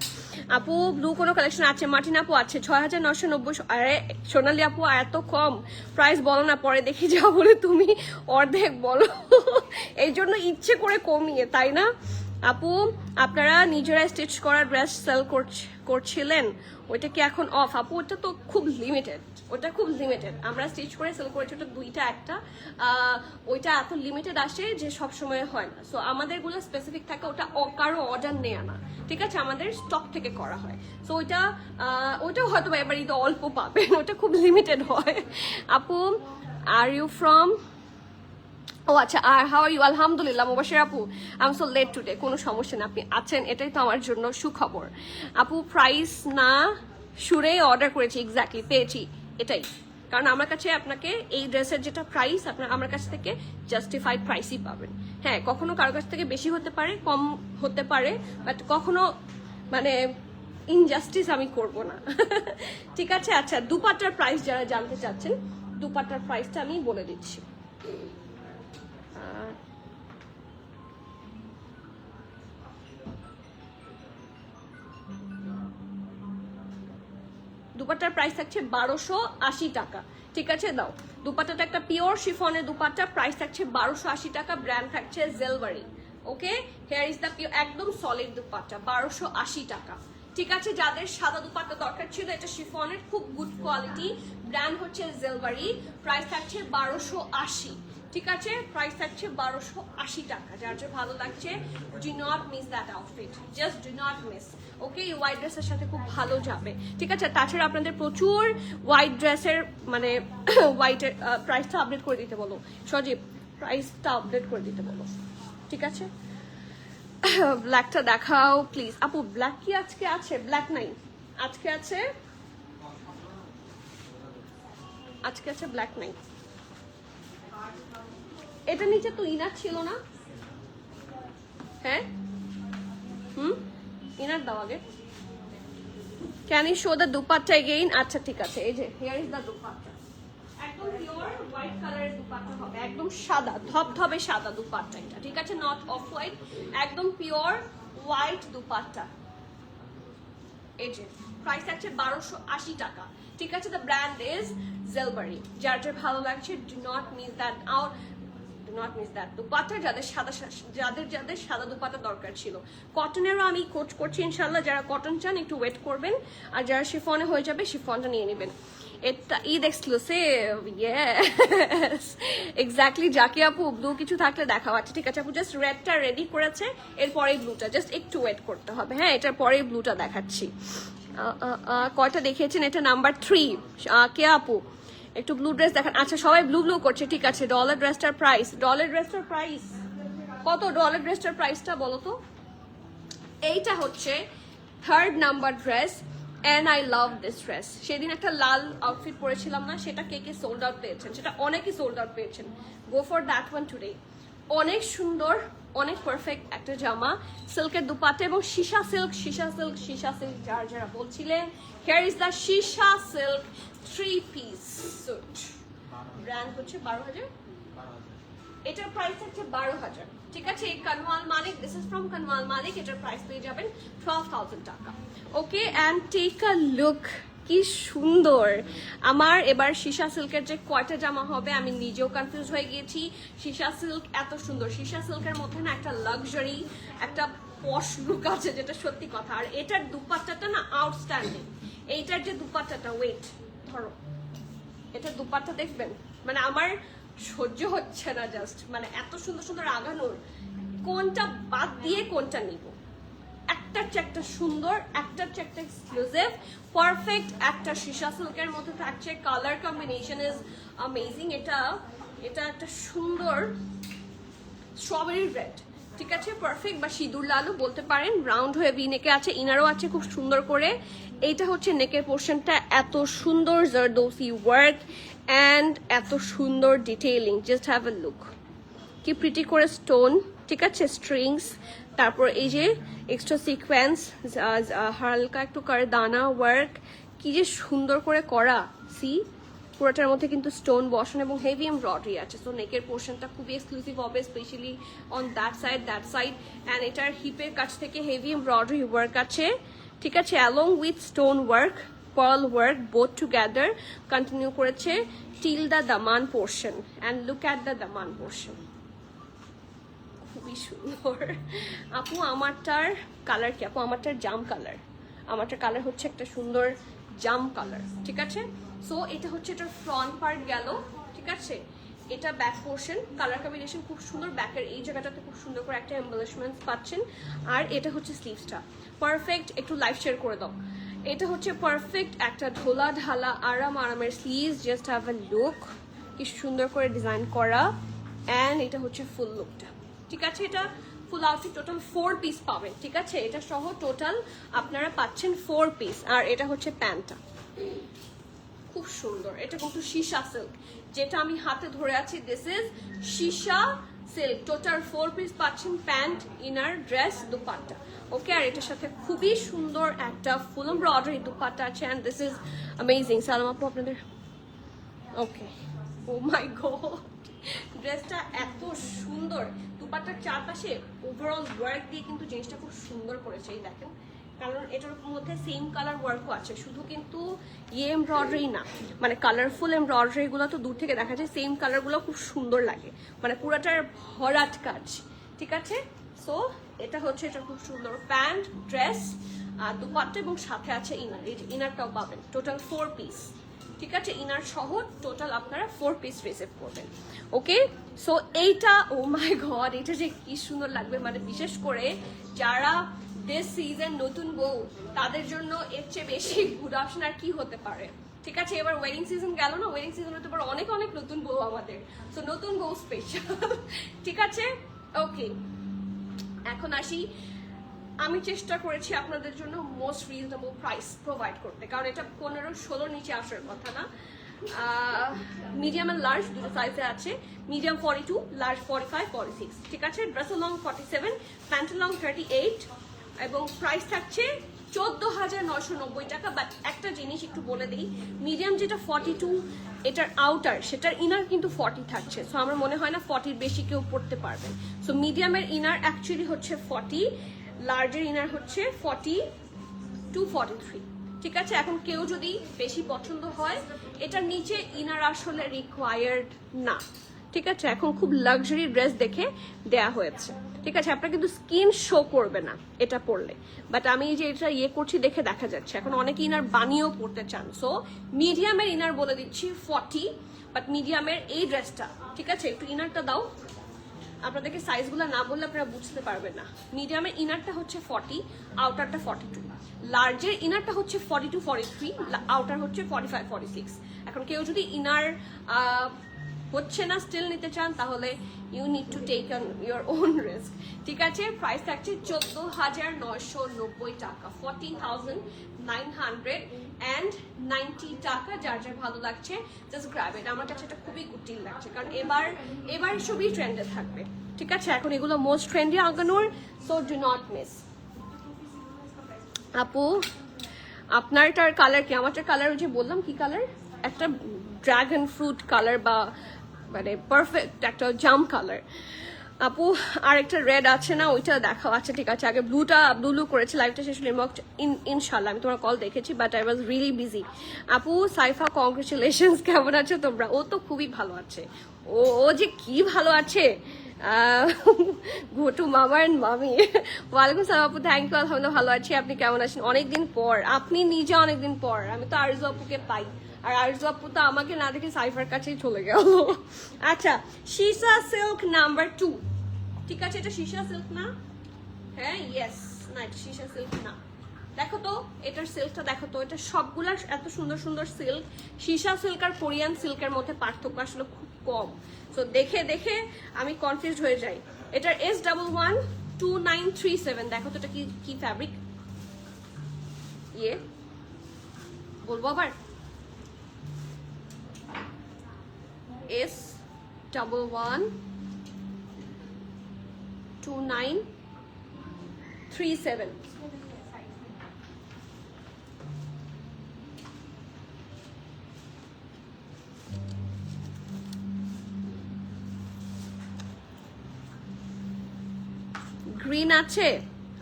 আপু ব্লু কোনো কালেকশন আছে? মার্টিন আপু আছে 6990। আরে সোনালি আপু এত কম প্রাইস বলো না, পরে দেখি যা বলে তুমি অর্ধেক বলো। এই জন্য ইচ্ছে করে কমিয়ে, তাই না আপু? আপনারা নিজেরা স্টিচ করা ড্রেস সেল করছিলেন, ওইটা কি এখন অফ? আপু ওটা তো খুব লিমিটেড, ওটা খুব লিমিটেড। আমরা স্টিচ করে সেল করেছি ওটা দুইটা একটা, ওইটা এত লিমিটেড আসে যে সব সময় হয় না। সো আমাদেরগুলো স্পেসিফিক থাকে, ওটা কারো অর্ডার নেয়া না, ঠিক আছে? আমাদের স্টক থেকে করা হয়। সো ওইটাও হয়তো এবার ঈদে অল্প পাবেন, ওটা খুব লিমিটেড হয়। আপু আর ইউ ফ্রম? ও আচ্ছা, আর হাউ আর ইউ? আলহামদুলিল্লাহ মুবাশির আপু, I am so late today. কোনো সমস্যা না, আপনি আছেন এটাই তো আমার জন্য সুখবর। আপু প্রাইস না সুরে অর্ডার করেছি, এক্স্যাক্টলি পেয়েছি এটাই, কারণ আমার কাছে আপনাকে এই ড্রেসের যেটা প্রাইস আপনার আমার কাছ থেকে জাস্টিফাইড প্রাইসই পাবেন। হ্যাঁ, কখনো কারো কাছ থেকে বেশি হতে পারে, কম হতে পারে, বাট কখনো মানে ইনজাস্টিস আমি করব না। ঠিক আছে? আচ্ছা, দুপাট্টার প্রাইস যারা জানতে চাচ্ছেন, দুপাট্টার প্রাইসটা আমি বলে দিচ্ছি। দুপাট্টার প্রাইস থাকছে 1280 টাকা, ঠিক আছে? দাও, দুপাট্টাটা একটা পিওর শিফনের দুপাট্টা, প্রাইস থাকছে 1280 টাকা, ব্র্যান্ড থাকছে জেলবারি। ওকে, হেয়ার ইজ দ্য পিওর, একদম সলিড দুপাট্টা, 1280 টাকা, ঠিক আছে? যাদের সাদা দুপাট্টা দরকার ছিল, এটা শিফনের খুব গুড কোয়ালিটি, ব্র্যান্ড হচ্ছে জেলবারি, প্রাইস থাকছে 1280, ঠিক আছে? প্রাইস থাকছে 1280 টাকা। যার যে ভালো লাগছে, do not miss that outfit, just do not miss. Okay, এই হোয়াইট ড্রেসের সাথে খুব ভালো যাবে, ঠিক আছে? তাছাড়া আপনাদের প্রচুর হোয়াইট ড্রেসের মানে হোয়াইটের প্রাইসটা আপডেট করে দিতে বলো সজীব, প্রাইসটা আপডেট করে দিতে বলো, ঠিক আছে? ব্ল্যাকটা দেখাও প্লিজ আপু। ব্ল্যাক কি আজকে আছে? ব্ল্যাক নাই, আজকে আছে, আজকে আছে, ব্ল্যাক নাই। এটা নিচে তো ইনার ছিল না? হ্যাঁ, ইনার দাও আগে। Can you show the dupatta again? আচ্ছা ঠিক আছে, এই যে হিয়ার ইজ দ্য দুপাট্টা, একদম পিওর হোয়াইট কালারের দুপাট্টা হবে, একদম সাদা ধবধবে সাদা দুপাট্টা এটা, ঠিক আছে? নট অফ হোয়াইট, একদম পিওর হোয়াইট দুপাট্টা। এই যে প্রাইস আছে 1280 টাকা, ঠিক আছে? The brand is Zellbury. যার যার ভালো লাগছে, do not miss that out, not miss that dupatta. যাদের সাদা দুপাট্টা দরকার ছিল, কটনেরও আমি কোচ করছি ইনশাল্লাহ। যারা কটন চান একটু ওয়েট করবেন, আর যারা শিফনে হয়ে যাবে শিফনটা নিয়ে নেবেন। এটা Eid exclusive, yes exactly. Zaki আপু ব্লু কিছু থাকলে দেখাও। আচ্ছা ঠিক আছে আপু, জাস্ট রেডটা রেডি করেছে, এরপরে ব্লুটা, জাস্ট একটু ওয়েট করতে হবে। হ্যাঁ, এটার পরে ব্লুটা দেখাচ্ছি। কয়টা দেখিয়েছেন? এটা নাম্বার 3। কে আপু একটু ব্লু ড্রেস দেখান। আচ্ছা সবাই ব্লু ব্লু করছে, ঠিক আছে? ডলার ড্রেসটার প্রাইস, ডলার ড্রেসটার প্রাইস কত? ডলার ড্রেসটার প্রাইসটা বলো তো। এইটা হচ্ছে 3rd number dress, and I love this dress. সেদিন একটা লাল আউটফিট পরেছিলাম না, সেটা কে কে সোল্ড আউট পেয়েছেন? সেটা অনেকেই সোল্ড আউট পেয়েছেন। Go for that one today. অনেক সুন্দর, অনেক পারফেক্ট একটা জামা, সিল্কের দুপাট্টা এবং সীসা সিল্ক, সীসা সিল্ক, সীসা সিল্ক যারা বলছিলেন। হিয়ার ইজ দ্য সীসা সিল্ক 3-piece suit, ব্র্যান্ড হচ্ছে 12,000, এটার প্রাইস হচ্ছে 12,000, ঠিক আছে? এই কানওয়াল মালিক, দিস ইজ ফ্রম কানওয়াল মালিক, এটার প্রাইস পেয়ে যাবেন 12,000 টাকা। ওকে, অ্যান্ড টেক আ লুক, কি সুন্দর। আমার এবার সীসা সিল্কের যে কয়টা জামা হবে আমি নিজেও কনফিউজ হয়ে গিয়েছি। সীসা সিল্ক এত সুন্দর, সীসা সিল্কের মধ্যে না একটা লাক্সারি, একটা পশ লুক আছে, যেটা সত্যি কথা। আর এটার দুপাট্টাটা না আউটস্ট্যান্ডিং। এইটার যে দুপাট্টাটা, ওয়েট ধরো, এটার দুপাট্টা দেখবেন, মানে আমার সহ্য হচ্ছে না, জাস্ট মানে এত সুন্দর সুন্দর আগানোর, কোনটা বাদ দিয়ে কোনটা নিব। একটার চেয়ে একটা সুন্দর, একটার চেয়ে একটা এক্সক্লুসিভ, পারফেক্ট একটা সীসা সিল্কের মধ্যে থাকছে। Colour combination is amazing. এটা একটা সুন্দর স্ট্রবেরি রেড, ঠিক আছে? পারফেক্ট, বা সিঁদুর লালও বলতে পারেন। রাউন্ড হয়ে ভি নেকে আছে, ইনারও আছে খুব সুন্দর করে। এইটা হচ্ছে নেকের পোর্শনটা, এত সুন্দর জারদৌসি ওয়ার্ক অ্যান্ড এত সুন্দর detailing, just have a look. কি প্রিটি করে স্টোন, ঠিক আছে? স্ট্রিংস, তারপর এই যে এক্সট্রা সিকোয়েন্স, হালকা একটু কারদানা ওয়ার্ক, কি যে সুন্দর করে করা। সি, পুরোটার মধ্যে কিন্তু স্টোন বসানো এবং হেভি এমব্রয়ডারি আছে। সো নেকের পোর্শনটা খুবই এক্সক্লুসিভ হবে, specially on that side. And এটার হিপের কাছ থেকে হেভি এমব্রয়ডারি ওয়ার্ক আছে, ঠিক আছে, along with stone work, pearl work both together continue করেছে till the daman portion. And look at the daman portion, খুবই সুন্দর। আপু আমারটার কালার কি? আপু আমারটার জাম কালার, আমারটার কালার হচ্ছে একটা সুন্দর জাম কালার। ঠিক আছে, সো এটা হচ্ছে এটার ফ্রন্ট পার্ট গেল। ঠিক আছে, এটা ব্যাক পোর্শন, কালার কম্বিনেশন খুব সুন্দর, ব্যাকের এই জায়গাটাতে খুব সুন্দর করে একটা এমবেলিশমেন্ট পাচ্ছেন। আর এটা হচ্ছে স্লিভসটা পারফেক্ট, একটু লাইভ শেয়ার করে দাও। এটা হচ্ছে পারফেক্ট একটা ঢোলা ঢালা আরামের sleeves, just have a look, কি সুন্দর করে ডিজাইন করা। অ্যান্ড এটা হচ্ছে ফুল লুকটা। ঠিক আছে, এটা ফুল আউটফিট টোটাল 4 পিস পাবেন। ঠিক আছে, এটা সহ টোটাল আপনারা পাচ্ছেন 4 পিস। আর এটা হচ্ছে প্যান্টটা, খুব সুন্দর। এটা কিন্তু সীসা সিল্ক, যেটা আমি হাতে ধরে আছি, দিস ইজ সীসা সিল্ক। টোটাল 4 পিস পাচ্ছেন, প্যান্ট, ইনার, ড্রেস, দুপাট্টা। ওকে, আর এটার সাথে খুবই সুন্দর একটা ফুল এমব্রয়ডারি দুপাট্টা আছে। And this is amazing. সালাম আপু আপনাদের। ওকে, ও মাই গড, ড্রেসটা এত সুন্দর, দুপাট্টার চারপাশে ওভারঅল ওয়ার্ক দিয়ে কিন্তু জিনিসটা খুব সুন্দর করেছে। এই দেখেন, কারণ এটার মধ্যে সেম কালার ওয়ার্কও আছে, শুধু কিন্তু এমব্রয়ডারি না, মানে কালারফুল এমব্রয়ডারি গুলো তো দূর থেকে দেখা যায়, সেম কালারগুলো খুব সুন্দর লাগে, মানে পুরাটার ভরাট কাজ। ঠিক আছে, সো এটা হচ্ছে এটা খুব সুন্দর প্যান্ট, ড্রেস, আর দুপাট্টা, এবং সাথে আছে ইনার। এই যে ইনারটাও পাবেন, টোটাল 4 পিস। ঠিক আছে, ইনার সহ টোটাল আপনারা 4 পিস রিসিভ করবেন। ওকে, সো এইটা, ও মাই গড, এটা যে কি সুন্দর লাগবে, মানে বিশেষ করে যারা দিস সিজন নতুন বউ, তাদের জন্য এর চেয়ে বেশি গুড অপশন আর কি হতে পারে। ঠিক আছে, এবার ওয়েডিং সিজন গেল না, ওয়েডিং সিজন হতে পারে অনেক অনেক নতুন বউ আমাদের, সো নতুন বউ স্পেশাল। ঠিক আছে, ওকে, এখন আসি। আমি চেষ্টা করেছি আপনাদের জন্য মোস্ট রিজনেবল প্রাইস প্রোভাইড করতে, কারণ এটা 15-16 নিচে আসার কথা না। মিডিয়াম এন্ড লার্জ দুটো সাইজে আছে, মিডিয়াম 42, লার্জ 45, 46। ঠিক আছে, ড্রেস লং 47, প্যান্ট লং 38, এবং প্রাইস থাকছে 14,990 টাকা। বাট একটা জিনিস একটু বলে দিই, মিডিয়াম যেটা 42, এটার আউটার, সেটার ইনার কিন্তু 40 থাকছে। সো আমার মনে হয় না 40-র বেশি কেউ পড়তে পারবেন। সো মিডিয়ামের ইনার অ্যাকচুয়ালি হচ্ছে 40, লার্জের ইনার হচ্ছে 42, 43। ঠিক আছে, এখন কেউ যদি বেশি পছন্দ হয়, এটার নিচে ইনার আসলে রিকোয়ার্ড না। ঠিক আছে, এখন খুব লাক্সারি ড্রেস দেখে দেয়া হয়েছে। ঠিক আছে, আপনার কিন্তু স্কিন শো করবে না এটা পরলে, বাট আমি যে এটা ইয়ে করছি দেখে দেখা যাচ্ছে। এখন অনেকে ইনার বানিয়েও পরতে চান, সো মিডিয়ামের ইনার বলে দিচ্ছি 40, বাট মিডিয়ামের এই ড্রেসটা, ঠিক আছে, একটু ইনারটা দাও, আপনাদেরকে সাইজগুলো না বললে আপনারা বুঝতে পারবেন না। মিডিয়ামের ইনারটা হচ্ছে 40, আউটারটা 42, লার্জের ইনারটা হচ্ছে 42, 43, আউটার হচ্ছে 45, 46। এখন কেউ যদি ইনার হচ্ছে না স্টিল নিতে চান, তাহলে you need to take on your own risk. ঠিক আছে, প্রাইস থাকছে 14,990 টাকা, 14,990 টাকা। যার যার ভালো লাগছে জাস্ট গ্র্যাব ইট। আমার কাছে এটা খুবই গুড লাগছে, কারণ এবার সবই ট্রেন্ডে থাকবে। ঠিক আছে, এখন এগুলো মোস্ট ট্রেন্ডি আগানোর, সো ডু নট মিস। আপু আপনারটার কালার কি? আমারটার কালার যে বললাম কি কালার, একটা ড্রাগন ফ্রুট কালার, বা মানে পারফেক্ট একটা জাম কালার। আপু আর একটা রেড আছে না, ওইটা দেখাও। আচ্ছা ঠিক আছে, আগে ব্লু করেছে, লাইভটা শেষ হলে ইনশাল্লাহ আমি তোমার কল দেখেছি, but I was really busy. আপু সাইফা কংগ্রেচুলেশনস, কেমন আছো তোমরা? ও তো খুবই ভালো আছে, ও যে কি ভালো আছে, ঘটু মামা এন্ড মামি। ওয়ালাইকুম সালাম আপু, থ্যাংক ইউ, আলহামদুলিল্লাহ ভালো আছি। আপনি কেমন আছেন? অনেকদিন পর, আপনি নিজে অনেকদিন পর। আমি তো আরজু আপুকে পাই, আর আরজু আপু তো আমাকে না দেখে সাইফার কাছেই চলে গেল। আচ্ছা, সীসা সিল্ক নাম্বার 2। ঠিক আছে, এটা সীসা সিল্ক না? হ্যাঁ, ইয়েস, না এটা সীসা সিল্ক না। দেখো তো এটার সিল্কটা দেখো তো, এটা সবগুলা এত সুন্দর সুন্দর সিল্ক। সীসা সিল্ক আর কোরিয়ান সিল্কের মধ্যে পার্থক্য আসলে খুব কম, তো দেখে দেখে আমি কনফিউজ হয়ে যাই। এটার S112937, দেখো তো এটা কি ফ্যাব্রিক, ইয়ে বলবো আবার, S112937। গ্রিন আছে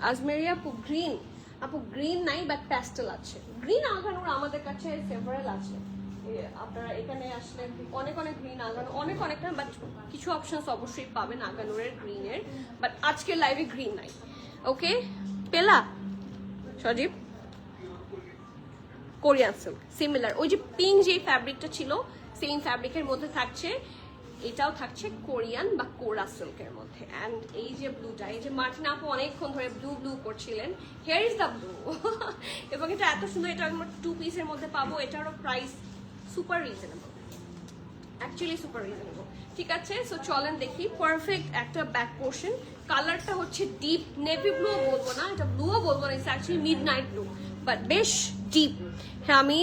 আজমেরিয়া, গ্রিন আপু গ্রিন নাই বাট প্যাস্টেল আছে। গ্রিন আগানোর আমাদের কাছে সেভারাল আছে, আপনারা এখানে আসলে অনেক অনেক গ্রিন আগানো অনেক না, বাট কিছু অপশনস অবশ্যই পাবেন আগানোরের গ্রিনের, বাট আজকের লাইভে গ্রিন নাই। ওকে পেলা সজীব কোরিয়ান সিল্ক সিমিলার, ওই যে পিঙ্ক যে ফ্যাব্রিকটা ছিল সেম ফ্যাব্রিকের মধ্যে থাকছে, এটাও থাকছে কোরিয়ান বা কোরা সিল্কের মধ্যে। অ্যান্ড এই যে ব্লুটা, এই যে মার্টিনা আপু অনেকক্ষণ ধরে ব্লু করছিলেন, হিয়ার ইজ দ্য ব্লু। এবং এটা এত সুন্দর, এটা আমরা 2 পিসের মধ্যে পাবো, এটারও price super reasonable, actually super reasonable. ঠিক আছে, সো চলেন দেখি। পারফেক্ট একটা ব্যাক পোর্শন, কালারটা হচ্ছে ডিপ নেভি ব্লু বলবো না, এটা ব্লুও বলবো না, it's actually mid night blue, but বেশ ডিপ। হ্যাঁ আমি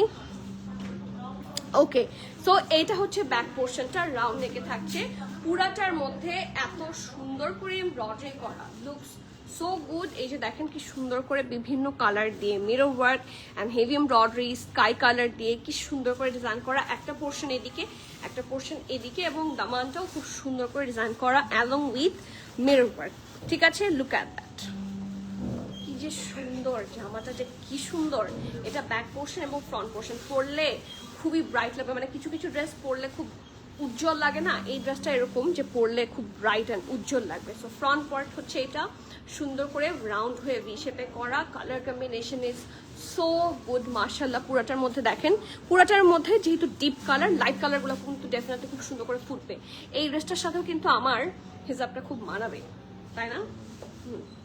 ওকে, সো এটা হচ্ছে ব্যাক পোর্শনটা, রাউন্ড নেকে থাকছে, পুরাটার মধ্যে এত সুন্দর করে এমব্রয়ডারি করা, লুকস সো গুড। এই যে দেখেন কি সুন্দর করে বিভিন্ন কালার দিয়ে mirror work and heavy embroidery sky colour দিয়ে কি সুন্দর করে ডিজাইন করা, একটা পোর্শন এদিকে একটা পোর্শন এদিকে, এবং দামানটাও খুব সুন্দর করে ডিজাইন করা অ্যালং উইথ মিরর ওয়ার্ক। ঠিক আছে, লুক অ্যাট দ্যাট, কি যে সুন্দর জামাটা, যে কি সুন্দর। এটা ব্যাক পোর্শন এবং ফ্রন্ট পোর্শন, পরলে খুবই ব্রাইট লাগবে, মানে কিছু কিছু ড্রেস পরলে খুব উজ্জ্বল লাগে না, এই ড্রেসটা এরকম যে পরলে খুব ব্রাইট অ্যান্ড উজ্জ্বল লাগবে। সো ফ্রন্ট পার্ট হচ্ছে এটা সুন্দর করে রাউন্ড হয়ে ভি শেপে করা, colour combination is so good মাশাআল্লাহ। পুরাটার মধ্যে দেখেন, পুরাটার মধ্যে যেহেতু ডিপ কালার, লাইট কালারগুলো কিন্তু ডেফিনেটলি খুব সুন্দর করে ফুটবে। এই ড্রেসটার সাথেও কিন্তু আমার হিজাবটা খুব মানাবে, তাই না?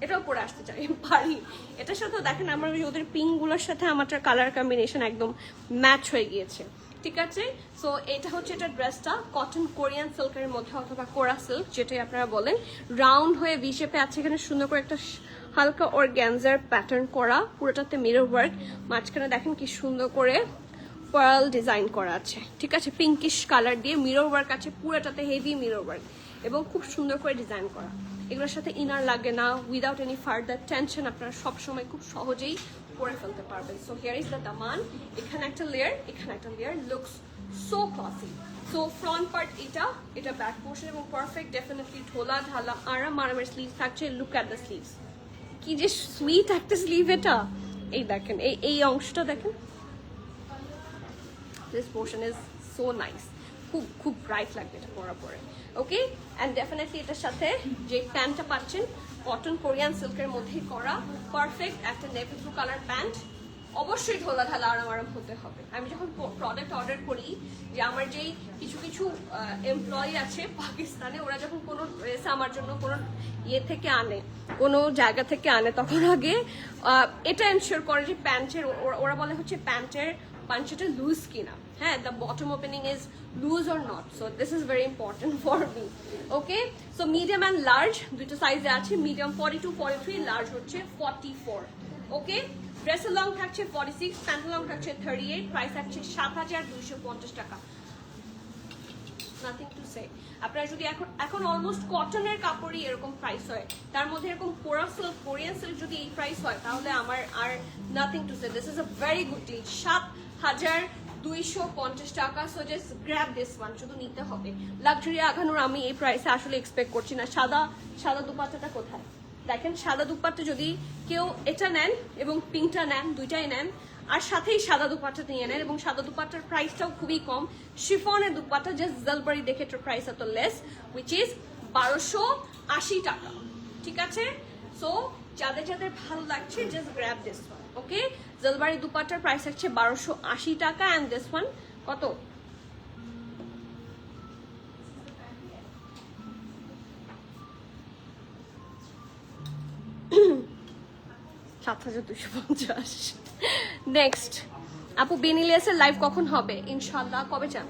এটাও পরে আসতে চাই পারি। এটার সাথেও দেখেন আমার ওদের পিঙ্কগুলোর সাথে আমারটার কালার কম্বিনেশন একদম ম্যাচ হয়ে গিয়েছে। ঠিক আছে, সো এটা হচ্ছে এটা ড্রেসটা কটন কোরিয়ান সিল্কের মধ্যে অথবা কোরা সিল্ক যেটাই আপনারা বলেন, রাউন্ড হয়ে ভি শেপে আছে, এখানে সুন্দর করে একটা হালকা অর্গ্যানজার প্যাটার্ন করা, পুরোটাতে মিরর ওয়ার্ক, মাঝখানে দেখেন কি সুন্দর করে পার্ল ডিজাইন করা আছে। ঠিক আছে, পিঙ্কিশ কালার দিয়ে মিরর ওয়ার্ক আছে, পুরোটাতে হেভি মিরর ওয়ার্ক এবং খুব সুন্দর করে ডিজাইন করা। এগুলোর সাথে ইনার লাগে না, উইদাউট এনি ফার্দার টেনশন আপনারা সবসময় খুব সহজেই পরে ফেলতে পারবেন। সো হিয়ার ইজ দ্য দামান, এখানে একটা লেয়ার, এখানে একটা layer, looks so classy. So front part এটা ব্যাক পোর্শন এবং পারফেক্ট ডেফিনেটলি ঢোলা ঢালা আরামের স্লিভ থাকছে। লুক অ্যাট দ্য স্লিভস, কি যে সুইট একটা স্লিভ এটা, এই দেখেন এই অংশটা দেখেন, this portion is so nice, খুব খুব ব্রাইট লাগবে এটা পরার পরে। ওকে, অ্যান্ড ডেফিনেটলি এটার সাথে যে প্যান্টটা পাচ্ছেন কটন কোরিয়ান সিল্কের মধ্যেই করা, পারফেক্ট একটা নেভি ব্লু কালার প্যান্ট, অবশ্যই ঢোলা ঢালা আরাম হতে হবে। আমি যখন প্রোডাক্ট অর্ডার করি, যে আমার যেই কিছু কিছু এমপ্লয়ি আছে পাকিস্তানে, ওরা যখন কোনো ড্রেস আমার জন্য কোনো ইয়ে থেকে আনে, কোনো জায়গা থেকে আনে, তখন আগে এটা এনশিওর করে যে প্যান্টের, ওরা বলে হচ্ছে প্যান্টের পাঞ্চাটা লুজ কিনা, হ্যাঁ, the bottom opening is loose or not, so this is very important for me. Okay, so medium and large দুটো সাইজে আছে, medium 42 43, লার্জ হচ্ছে 44। ওকে, ড্রেস লং থাকছে 46, প্যান্ট লং থাকছে 38, প্রাইস থাকছে 7250 টাকা। নাথিং টু সে। আপনারা যদি এখন অলমোস্ট কটনের কাপড়ই এরকম প্রাইস হয়, তার মধ্যে এরকম কোরা সিল্ক কোরিয়ান সিল্ক যদি এই প্রাইস হয়, তাহলে আমার আর nothing to say, this is a very good deal. 7250 টাকা। So just grab this one, শুধু নিতে হবে। লাক্সারি আঘানোর আমি এই প্রাইসে আসলে এক্সপেক্ট করছি না। সাদা দুপাট্টাটা কোথায় দেখেন, সাদা দুপাট্টা যদি কেউ এটা নেন এবং পিঙ্কটা নেন, দুইটাই নেন, আর সাথেই সাদা দুপাট্টা নিয়ে নেন, এবং সাদা দুপাট্টার প্রাইসটাও খুবই কম। শিফনের দুপাট্টা জাস্ট জালবারি দেখে এটার প্রাইস এত লেস, উইচ ইজ 1280 টাকা। ঠিক আছে, সো যাদের যাদের ভালো লাগছে just grab this one. Okay, Zellbury দুপাট্টার প্রাইস হচ্ছে 1280 টাকা, অ্যান্ড দিস ওয়ান কত? 7250। নেক্সট আপু, বেনিলিয়াসের লাইভ কখন হবে? ইনশাল্লাহ। কবে চান?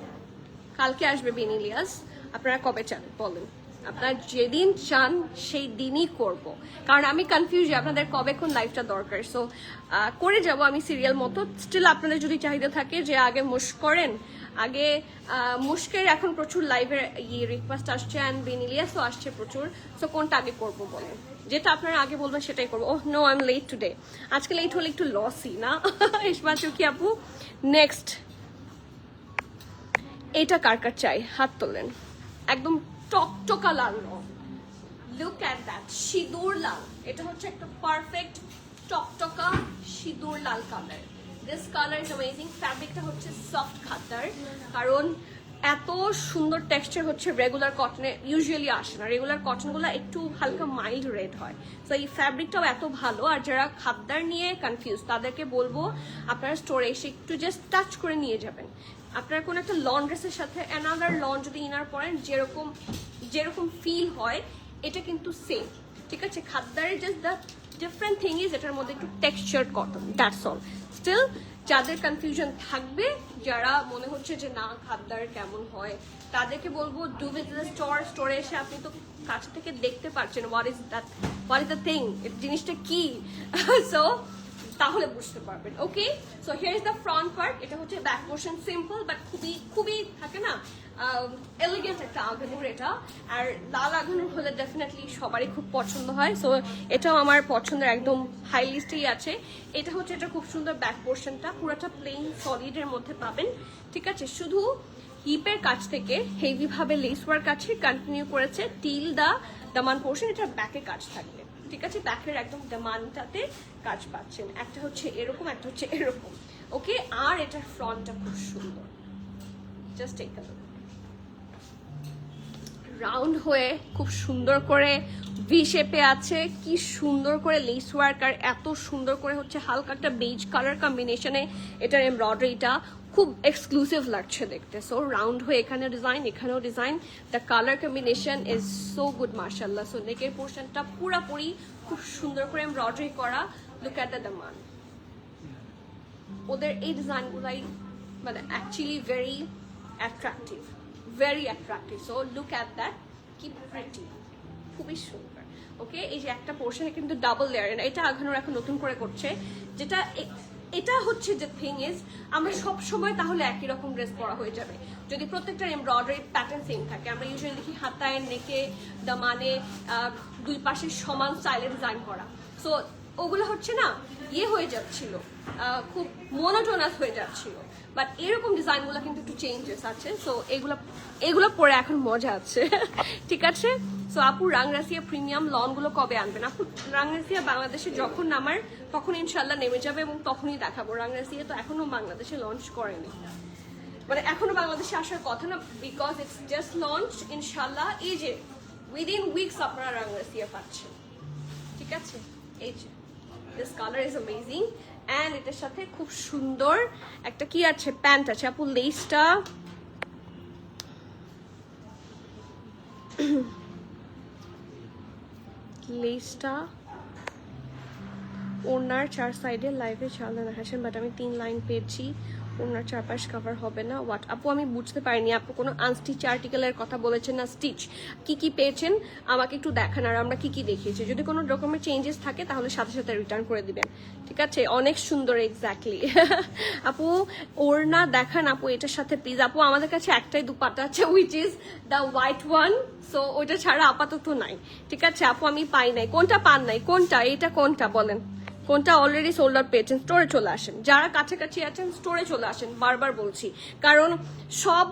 কালকে আসবে বেনিলিয়াস, আপনারা কবে চান বলেন? আপনারা যেদিন চান সেই দিনই করব, কারণ আমি কনফিউজ আপনাদের কবে কোন লাইভটা দরকার। সো করে যাব আমি সিরিয়াল মতো। স্টিল আপনাদের যদি চাহিদা থাকে যে আগে মুস্ক করেন, আগে মুস্কের এখন প্রচুর লাইভের রিকোয়েস্ট আসছে, অ্যান্ড বেনিলিয়াসও আসছে প্রচুর। সো কোনটা আগে করবো বলেন, যেটা আপনারা আগে বলবেন সেটাই করবো। Oh no, I am late today, আজকে লেট হলে একটু লসই না। ইসমাত চুকি আপু, নেক্সট এটা কার কার চাই হাত তোলেন, একদম টকটকা লাল রং, লুক অ্যাট দ্যাট, সিঁদুর লাল। এটা হচ্ছে একটা পারফেক্ট টকটকা সিঁদুর লাল colour. This colour is amazing. ফ্যাব্রিকটা হচ্ছে সফট খাদ্দার, কারণ এত সুন্দর টেক্সচার হচ্ছে রেগুলার কটনে ইউজুয়ালি আসে না। রেগুলার কটনগুলো একটু হালকা মাইল্ড রেড হয়, তো এই ফ্যাব্রিকটাও এত ভালো। আর যারা খাদ্দার নিয়ে কনফিউজ তাদেরকে বলবো আপনারা স্টোরে এসে একটু জাস্ট টাচ করে নিয়ে যাবেন। আপনার কোনো একটা লন ড্রেসের সাথে অ্যানাদার লন যদি ইনার পরেন যেরকম যেরকম ফিল হয় এটা কিন্তু সেম, ঠিক আছে। খাদ্দারের just the different thing is এটার মধ্যে একটু texture cotton, that's all. Still যাদের কনফিউশন থাকবে, যারা মনে হচ্ছে যে না খাদ্দার কেমন হয়, তাদেরকে বলবো ডু ভিজিট দ্য স্টোর। স্টোরে এসে আপনি তো কাছ থেকে দেখতে পাচ্ছেন হোয়াট ইজ দ্য থিং, জিনিসটা কি, সো তাহলে বুঝতে পারবেন। Okay, so here is the front part. এটা হচ্ছে ব্যাক পোর্শন, সিম্পল বাট খুবই খুবই থাকে না এলিগেন্ট একটা আঘানুর এটা। আর লাল আঘানুর হলে ডেফিনেটলি সবারই খুব পছন্দ হয়, সো এটাও আমার পছন্দের একদম হাই লিস্টেই আছে। এটা হচ্ছে এটা খুব সুন্দর ব্যাক পোর্শনটা, পুরোটা প্লেন সলিডের মধ্যে পাবেন, ঠিক আছে। শুধু হিপের কাছ থেকে হেভি ভাবে লেস ওয়ার্ক আছে, কন্টিনিউ করেছে টিল দা দামান পোর্শন। এটা ব্যাকে কাজ থাকবে, ঠিক আছে। ব্যাকের একদম দামানটাতে কাজ পাচ্ছেন। একটা হচ্ছে এরকম, একটা হচ্ছে এরকম, ওকে। আর এটার ফ্রন্টটা খুব সুন্দর, just take a look. Round হয়ে খুব সুন্দর করে ভি শেপে আছে, কি সুন্দর করে লেস ওয়ার্ক, আর এত সুন্দর করে হচ্ছে হালকা একটা বেজ কালার কম্বিনেশনে এটার এমব্রয়ডারিটা খুব এক্সক্লুসিভ লাগছে দেখতে। সো রাউন্ড হয়ে এখানে ডিজাইন, এখানেও design, the colour combination is so good মার্শাল্লাহ। সো নেকের পোর্শনটা পুরাপুরি খুব সুন্দর করে এমব্রয়ডারি করা। লুক অ্যাট দ্য দামান। ওদের এই ডিজাইনগুলাই মানে actually very attractive, very attractive. So look at that, কি প্রিটি, খুবই সুন্দর। ওকে, এই যে একটা পোর্শনে কিন্তু ডাবল লেয়ার, এটা আঘানোর এখন নতুন করে করছে, যেটা এটা হচ্ছে যে থিং ইজ আমরা সব সময় তাহলে একই রকম ড্রেস পরা হয়ে যাবে যদি প্রত্যেকটার এমব্রয়ডারি প্যাটার্ন সেম থাকে। আমরা ইউজুয়ালি দেখি হাতায়, নেকে, দামানে দুই পাশে সমান স্টাইলে ডিজাইন করা, সো ওগুলো হচ্ছে না ইয়ে হয়ে যাচ্ছিল, খুব মোনোটোনাস হয়ে যাচ্ছিল। বাট এরকম ডিজাইনগুলো কিন্তু একটু চেঞ্জেস আছে, সো এগুলো পরে এখন মজা আছে ঠিক আছে। সো আপু রাংরাসিয়া প্রিমিয়াম লনগুলো কবে আনবেন? আপু রাংরাসিয়া বাংলাদেশে যখন নামার তখন ইনশাল্লাহ নেমে যাবে এবং তখনই দেখাবো। রাংরাসিয়া তো এখনো বাংলাদেশে লঞ্চ করেনি, মানে এখনো বাংলাদেশে আসার কথা না, বিকজ ইটস জাস্ট লঞ্চ। ইনশাল্লাহ এই যে উইদিন উইকস আপনারা রাংরাসিয়া পাচ্ছেন, ঠিক আছে। এই যে this colour is amazing, and এটার সাথে খুব সুন্দর একটা কি আছে, প্যান্ট আছে। আপু লেসটা লেসটা ওনার চার সাইডে লাইভে চালানো হাসেন, বাট আমি 3 লাইন পেয়েছি, ওনার চারপাশ কভার হবে না। হোয়াট আপু আমি বুঝতে পারিনি, আপু কোনো আনস্টিচ আর্টিকেলের কথা বলেছেন না স্টিচ কি কি পেয়েছেন আমাকে একটু দেখান, আর আমরা কি কি দেখিয়েছি। যদি কোনো রকমের চেঞ্জেস থাকে তাহলে সাথে সাথে রিটার্ন করে দিবেন, ঠিক আছে। অনেক সুন্দর, এক্স্যাক্টলি আপু ওড়না দেখান আপু এটার সাথে প্লিজ। আপু আমাদের কাছে একটাই দুপাট্টা আছে, which is the white one, so ওইটা ছাড়া আপাতত নাই, ঠিক আছে। আপু আমি পাই নাই, কোনটা পান নাই, কোনটা এটা কোনটা বলেন, কোনটা অলরেডি সোল্ড আউট পেয়েছেন? স্টোরে চলে আসেন, যারা কাছাকাছি আছেন স্টোরে চলে আসেন, বারবার বলছি, কারণ সব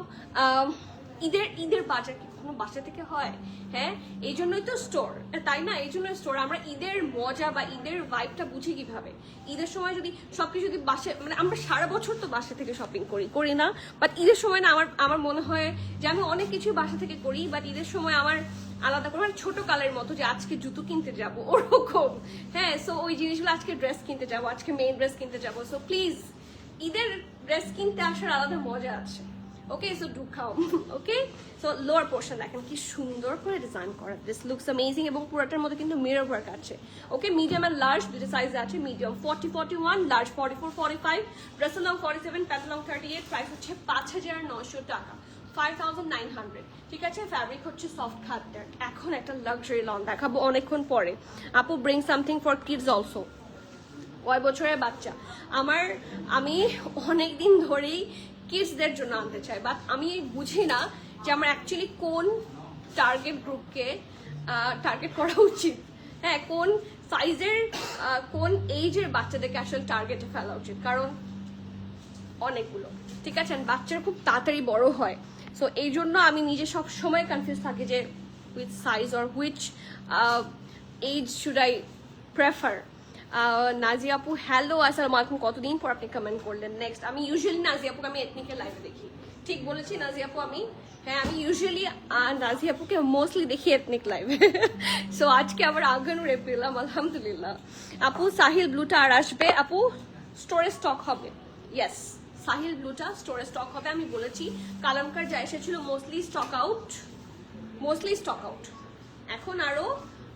ঈদের বাজার কি কোনো বাসা থেকে হয়? হ্যাঁ, এই জন্যই তো স্টোর, তাই না? এই জন্য স্টোর। আমরা ঈদের মজা বা ঈদের ভাইবটা বুঝি কিভাবে? ঈদের সময় যদি সবকিছু যদি বাসা, মানে আমরা সারা বছর তো বাসা থেকে শপিং করি না, বাট ঈদের সময় না আমার মনে হয় যে আমি অনেক কিছু বাসা থেকে করি, বাট ঈদের সময় আমার আলাদা করে, মানে ছোট কালের মতো যে আজকে জুতো কিনতে যাব ওরকম, হ্যাঁ। সো ওই জিনিসগুলো, আজকে ড্রেস কিনতে যাব, আজকে মেইন ড্রেস কিনতে যাব, সো প্লিজ ঈদের ড্রেস কিনতে আসার আলাদা মজা আছে, okay. So do come, okay. So lower portion দেখেন কি সুন্দর করে ডিজাইন করা, দিস লুকস অ্যামেজিং, এবং পুরোটার মধ্যে কিন্তু মিরর ওয়ার্ক আছে, ওকে। মিডিয়াম আর লার্জ দুটো সাইজ আছে, medium 40, 41, large 44, 45, dress long 47, pant long 38, price হচ্ছে 5,900 টাকা, 5,900, ঠিক আছে। ফ্যাব্রিক হচ্ছে সফট খাদ্যার। এখন একটা লাক্সারি লন দেখাবো অনেকক্ষণ পরে। আপু bring something for kids also. কয় বছরের বাচ্চা? আমি অনেকদিন ধরেই কিডসদের জন্য আনতে চাই, বাট আমি বুঝি না যে আমার অ্যাকচুয়ালি কোন টার্গেট গ্রুপকে টার্গেট করা উচিত, হ্যাঁ, কোন সাইজের কোন এইজের বাচ্চাদেরকে আসলে টার্গেটে ফেলা উচিত, কারণ অনেকগুলো, ঠিক আছে। বাচ্চারা খুব তাড়াতাড়ি বড় হয়, সো এই জন্য আমি নিজে সব সময় কনফিউজ থাকি যে which size or which age should I prefer. Nazia আপু হ্যালো, আসসালামু আলাইকুম, কতদিন পর আপনি কমেন্ট করলেন। নেক্সট, আমি ইউজুয়ালি নাজিয়া আপুকে আমি এথনিকের লাইভে দেখি, ঠিক বলেছি নাজিয়া আপু? হ্যাঁ, আমি ইউজুয়ালি নাজিয়া আপুকে মোস্টলি দেখি এথনিক লাইভে। সো আজকে আবার আগানুরে পেলাম, আলহামদুলিল্লাহ। আপু সাহিল ব্লুটা আর আসবে? আপু স্টোরে স্টক হবে, ইয়েস সাহিল ব্লুটা স্টোরে স্টক হবে। আমি বলেছি কালামকার যা এসেছিল মোস্টলি স্টক আউট। এখন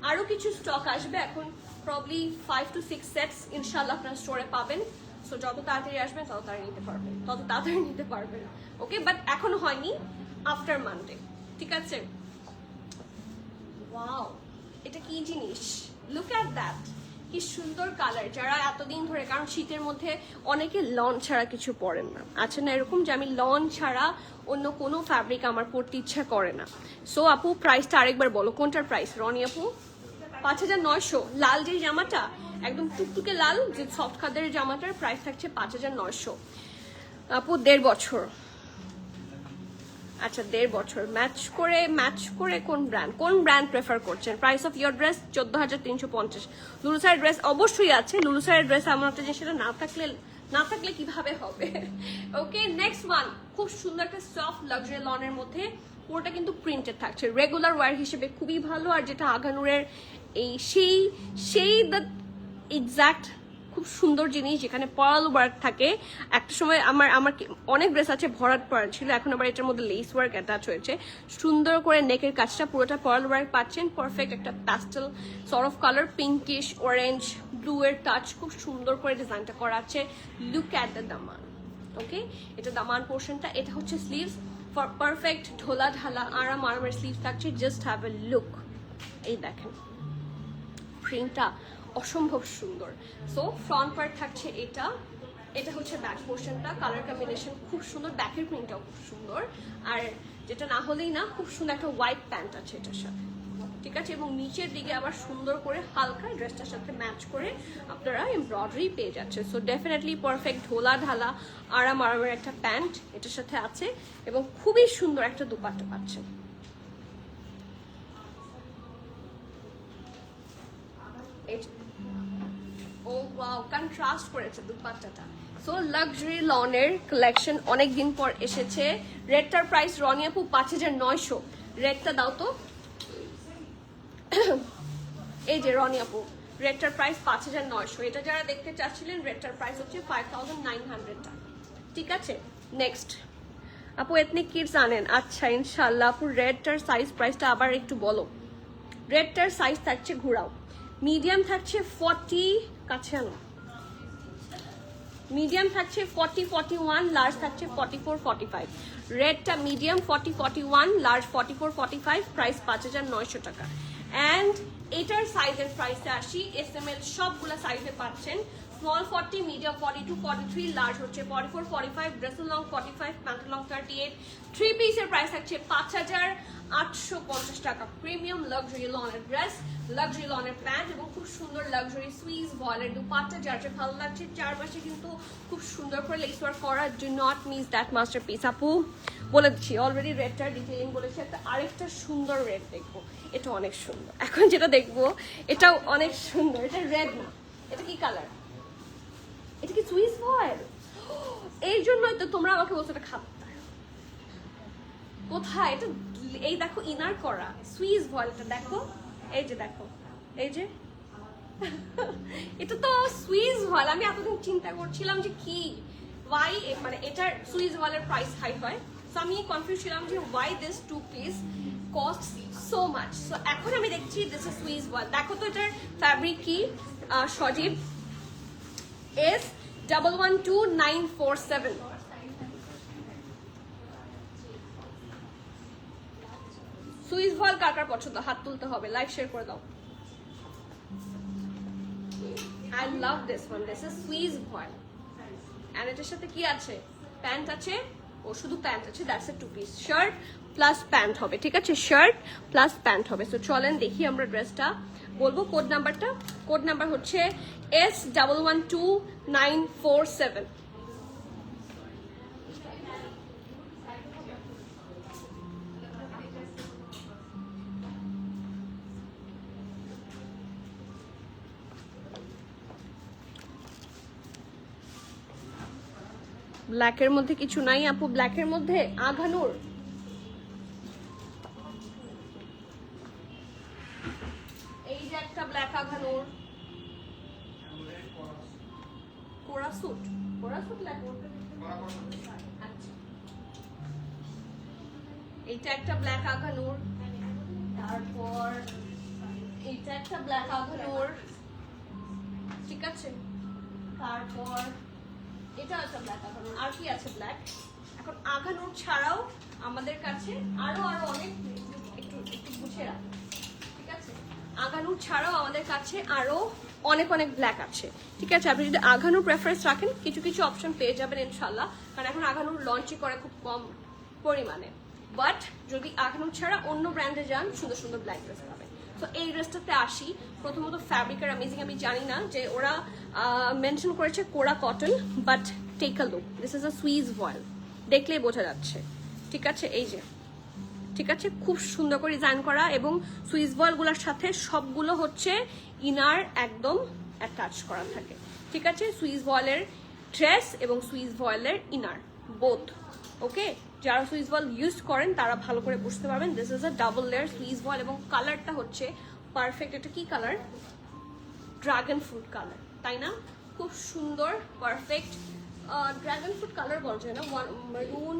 আরো কিছু স্টক আসবে, এখন প্রবলি 5 to 6 সেটস ইনশাআল্লাহ আপনারা স্টোরে পাবেন। সো যত তাড়াতাড়ি আসবেন তত তাড়াতাড়ি নিতে পারবেন, ওকে? বাট এখনো হয়নি, আফটার মানডে, ঠিক আছে? ওয়াও, এটা কি জিনিস, লুক অ্যাট দ্যাট, কি সুন্দর কালার। যারা এতদিন ধরে, কারণ শীতের মধ্যে অনেকে লন ছাড়া কিছু পরেন না, আছে না এরকম, যে আমি লন ছাড়া অন্য কোনো ফ্যাব্রিক আমার পরতে ইচ্ছা করে না। সো আপু প্রাইসটা আরেকবার বলো, কোনটার প্রাইস রনি আপু? 5900। লাল যে জামাটা একদম টুকটুকে লাল, যে সফট খাদের জামাটার প্রাইস থাকছে 5900। আপু 1.5 বছর, আচ্ছা 1.5 বছর। ম্যাচ করে কোন ব্র্যান্ড প্রেফার করছেন? Price of your dress 14,350। লুলুসাইয়ের ড্রেস অবশ্যই আছে, লুলুসাইয়ের ড্রেস এমন একটা জিনিস, সেটা না থাকলে কিভাবে হবে? ওকে, নেক্সট ওয়ান, খুব সুন্দর একটা সফট লাক্সারি লনের মধ্যে, পুরোটা কিন্তু প্রিন্টেড থাকছে, রেগুলার ওয়্যার হিসেবে খুবই ভালো। আর যেটা আগানুরের এই সেই দ্য এক্সাক্ট খুব সুন্দর জিনিস, যেখানে পার্ল ওয়ার্ক থাকে। একটা সময় আমার অনেক ড্রেস আছে ভরাট পরা ছিল, এখন আবার এটার মধ্যে লেস ওয়ার্ক অ্যাটাচ হয়েছে, সুন্দর করে নেকের কাজটা পুরোটা পার্ল ওয়ার্ক পাচ্ছেন। পারফেক্ট একটা pastel sort of colour, pinkish orange blue এর টাচ, খুব সুন্দর করে ডিজাইনটা করা আছে। লুক অ্যাট দ্য দামান, ওকে? এটা দামান পোর্শনটা, এটা হচ্ছে স্লিভস, ফর পারফেক্ট ঢোলা ঢালা আরামের স্লিভস থাকছে। জাস্ট হ্যাভ এ লুক, এই দেখেন প্রিন্টটা অসম্ভব সুন্দর। সো ফ্রন্ট পার্ট থাকছে এটা হচ্ছে ব্যাক পোর্শনটা, কালার কম্বিনেশন খুব সুন্দর, ব্যাকের প্রিন্টটাও খুব সুন্দর। আর যেটা না হলেই না, খুব সুন্দর একটা হোয়াইট প্যান্ট আছে এটার সাথে, ঠিক আছে? এবং নিচের দিকে আবার সুন্দর করে হালকা ড্রেসটার সাথে ম্যাচ করে আপনারা এমব্রয়ডারি পেয়ে যাচ্ছে। সো ডেফিনেটলি পারফেক্ট ঢোলা ঢালা আরামের একটা প্যান্ট এটার সাথে আছে, এবং খুবই সুন্দর একটা দুপাট্টা পাচ্ছেন। ও ওয়াও, কন্ট্রাস্ট করেছে দুপাট্টাটা। সো লাক্সারি লনের কালেকশন অনেকদিন পর এসেছে। রেডটার প্রাইস রনি আপু 5900। রেডটা দাও তো, এই যে রনি আপু, রেডটার প্রাইস 5900। এটা যারা দেখতে চাচ্ছিলেন, রেডটার প্রাইস হচ্ছে 5900 টাকা, ঠিক আছে? নেক্সট আপু এথনিক কিডস আনেন? আচ্ছা ইনশাল্লাহ। আপু রেডটার সাইজ প্রাইসটা আবার একটু বলো। রেডটার সাইজ থাকছে, ঘুরাও, মিডিয়াম থাকছে 40, কাছে আনো, মিডিয়াম থাকছে 40, 41, লার্জ থাকছে 44, 45। রেডটা মিডিয়াম 40, 41, লার্জ 44, 45, প্রাইস 5900 টাকা। অ্যান্ড এটার সাইজের প্রাইসে আসি, SML সবগুলা সাইজে পাচ্ছেন। স্মল 40, মিডিয়াম 42, 43, লার্জ হচ্ছে 44, 45, ড্রেসের লং 45, প্যান্টের লং 38। 3 পিসের প্রাইস থাকছে 5850 টাকা। প্রিমিয়াম লাক্সারি লনের ড্রেস, লাক্সারি লনের প্যান্ট, এবং খুব সুন্দর লাক্সারি সুইস ভয়েলের দুপাট্টা, যার যে ভালো লাগছে। চারপাশে কিন্তু খুব সুন্দর করে লেস ওয়ার্ক করা। Do not miss that masterpiece. আপু বলে দিচ্ছি, অলরেডি রেডটার ডিটেইলিং বলেছি। আরেকটা সুন্দর রেড দেখবো, এটা অনেক সুন্দর। এখন যেটা দেখবো এটাও অনেক সুন্দর। এটা রেড না, এটা কি কালার? এটা কি সুইস ভয়েল? এই জন্যই তো তোমরা আমাকে বলছো এটা খারাপ। কোথায় এটা? এই দেখো, ইনার করা সুইস ভয়েলটা দেখো, এই যে দেখো, এই যে এটা তো সুইস ভয়েল। আমি এতদিন চিন্তা করছিলাম যে কি ওয়াই, মানে এটার সুইস ভয়েলের প্রাইস হাই হয়। সো আমি কনফিউজ ছিলাম যে why this 2 piece cost so much. So এখন আমি দেখছি দিস ইজ সুইস ভয়েল। দেখো তো এটার ফ্যাব্রিক কি? সজীব S112947। সুইস ভয়েল কার কার পছন্দ? হাত তুলতে হবে, লাইক শেয়ার করে দাও। I love this one. This is Swiss voile. And এটার সাথে কি আছে? প্যান্ট আছে, ও শুধু প্যান্ট আছে, that's a 2 piece. Shirt plus pant হবে, ঠিক আছে? শার্ট প্লাস প্যান্ট হবে। সো চলেন দেখি আমরা ড্রেসটা, বলবো কোড নাম্বারটা। কোড নাম্বার হচ্ছে S112947। ব্ল্যাকের মধ্যে কিছু নাই আপু, ব্ল্যাকের মধ্যে আঘানুর, এই যে একটা ব্ল্যাক আঘানুর, কোরা স্যুট আচ্ছা, এইটা একটা ব্ল্যাক আঘানুর, তারপর এইটা একটা ব্ল্যাক আঘানুর, ঠিক আছে, তারপর এটা একটা ব্ল্যাক আঘানুর। আর কি আছে ব্ল্যাক? এখন আঘানুর ছাড়াও আমাদের কাছে আরো অনেক, একটু একটু গুছিয়ে রাখো, ঠিক আছে, আঘানুর ছাড়াও আমাদের কাছে আরো অনেক ব্ল্যাক আছে, ঠিক আছে। আপনি যদি আঘানুর প্রেফারেন্স রাখেন কিছু কিছু অপশন পেয়ে যাবেন ইনশাল্লাহ, কারণ এখন আঘানুর লঞ্চই করে খুব কম পরিমাণে। বাট যদি আঘানুর ছাড়া অন্য ব্র্যান্ডে যান সুন্দর সুন্দর ব্ল্যাক ড্রেস পাবেন। তো এই ড্রেসটাতে আসি, প্রথমত ফ্যাব্রিকের অ্যামেজিং, আমি জানি না যে ওরা মেনশন করেছে কোরা cotton, but take a look, this is a Swiss voile, দেখলেই বোঝা যাচ্ছে, ঠিক আছে, এই যে, ঠিক আছে, খুব সুন্দর করে ডিজাইন করা, এবং সুইস বলগুলোর সাথে সবগুলো হচ্ছে ইনার একদম অ্যাটাচ করা থাকে, ঠিক আছে, সুইস বলের ড্রেস এবং সুইস বয়েলের ইনার বোথ, ওকে। যারা সুইস বল ইউজ করেন তারা ভালো করে বুঝতে পারবেন, this is a double layer Swiss voile, এবং কালারটা হচ্ছে পারফেক্ট। এটা কি কালার? ড্রাগন ফ্রুট কালার, তাই না? খুব সুন্দর পারফেক্ট ড্রাগন ফ্রুট কালার বলা যায় না, মারুন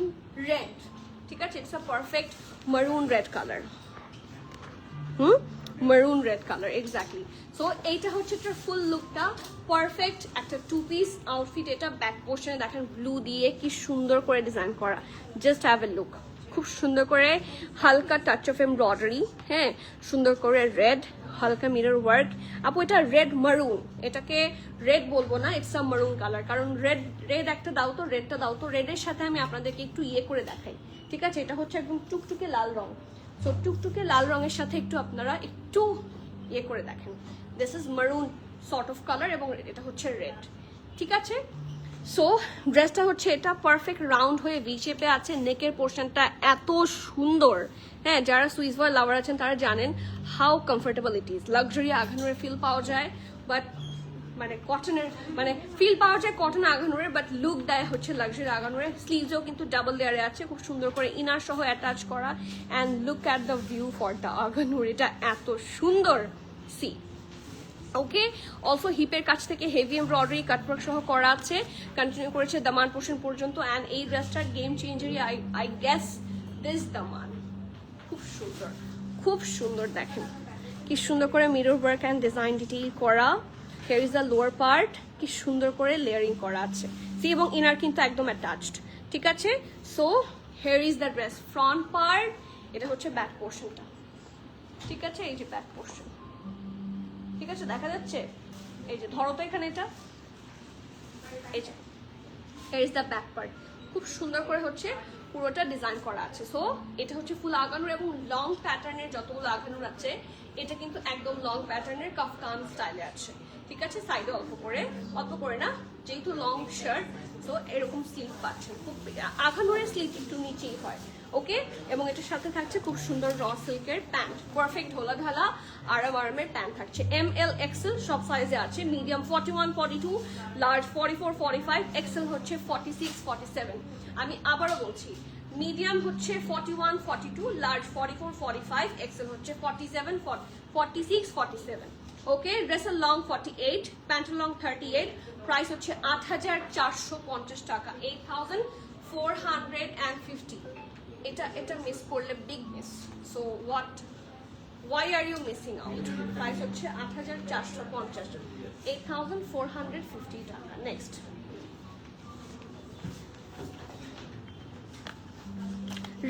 রেড, ঠিক আছে, ইটস আ পারফেক্ট মারুন রেড কালার, মারুন রেড কালার এক্স্যাক্টলি। সো এইটা হচ্ছে একটা ফুল লুকটা, পারফেক্ট একটা টু পিস আউটফিট। এটা ব্যাক পোর্শনে দেখেন ব্লু দিয়ে কি সুন্দর করে ডিজাইন করা, জাস্ট হ্যাভ এ লুক, খুব সুন্দর করে হালকা টাচ অফ এমব্রয়ডারি, হ্যাঁ, সুন্দর করে রেড, হালকা মিরর ওয়ার্ক। আপু এটা রেড মারুন, এটাকে রেড বলবো না, ইটস আ মারুন কালার, কারণ রেড একটা দাও তো, রেডটা দাও তো, রেডের সাথে আমি আপনাদেরকে একটু ইয়ে করে দেখাই, ঠিক আছে। এটা হচ্ছে একদম টুকটুকে লাল রং, সো টুকটুকে লাল রঙের সাথে একটু আপনারা একটু ইয়ে করে দেখেন, দিস ইজ মারুন সর্ট অফ কালার, এবং এটা হচ্ছে রেড, ঠিক আছে। সো ড্রেসটা হচ্ছে এটা পারফেক্ট রাউন্ড হয়ে ভি শেপে আছে, নেকের পোর্শনটা এত সুন্দর, হ্যাঁ, যারা সুইস বয় লাভার আছেন তারা জানেন how comfortable it is, luxury আঘানুরের ফিল পাওয়া যায়, বাট মানে কটনের মানে ফিল পাওয়া যায় কটন আঘানুরের, বাট লুক দেয় হচ্ছে লাক্সারি আঘানুরের। স্লিভসও কিন্তু ডাবল লেয়ারে আছে, খুব সুন্দর করে ইনার সহ অ্যাটাচ করা, and look at the view for the Aganoor, এটা এত সুন্দর, সি, ওকে। অলসো হিপের কাছ থেকে হেভি এমব্রয়ডারি কাটওয়ার্ক সহ করা আছে, কন্টিনিউ করেছে দামান পোর্শন পর্যন্ত, অ্যান্ড এই ড্রেসটার গেম চেঞ্জারই আই গেস দিস দামান, খুব সুন্দর, খুব সুন্দর, দেখেন কি সুন্দর করে mirror work and design detail করা, here is the lower part, কি সুন্দর করে লেয়ারিং করা আছে, সি, এবং ইনার কিন্তু একদম অ্যাটাচড, ঠিক আছে। So here is the dress front part, এটা হচ্ছে ব্যাক পোর্শনটা, ঠিক আছে, এই যে ব্যাক পোর্শন, ঠিক আছে, দেখা যাচ্ছে, এই যে ধরো তো এখানে, এটা এই যে hair is the back part, খুব সুন্দর করে হচ্ছে পুরোটা ডিজাইন করা আছে। সো এটা হচ্ছে ফুল আগানুর, এবং লং প্যাটার্নের যতগুলো আগানুর আছে এটা কিন্তু একদম লং প্যাটার্নের কাফতান স্টাইলে আছে, ঠিক আছে, সাইডে অল্প করে না, যেহেতু লং শার্ট, সো এরকম স্লিভ পাচ্ছেন, খুব আগানুরের স্লিভ একটু নিচেই হয়, ওকে। এবং এটার সাথে থাকছে খুব সুন্দর র সিল্কের প্যান্ট, পারফেক্ট ঢোলা ঢালা আরামের প্যান্ট থাকছে, ML XL সব সাইজে আছে, মিডিয়াম 41 42, লার্জ 44 45, এক্সেল হচ্ছে 46 47। আমি আবারও বলছি, মিডিয়াম হচ্ছে 41 42, লার্জ 44 45, এক্সেল হচ্ছে 47 46 47, ওকে। ড্রেসের লং 48, প্যান্টের লং 38, প্রাইস হচ্ছে 8450 টাকা, 8450। এটা মিস করলে big miss, so why are you missing out? Price হচ্ছে 8450, 8450 টাকা। নেক্সট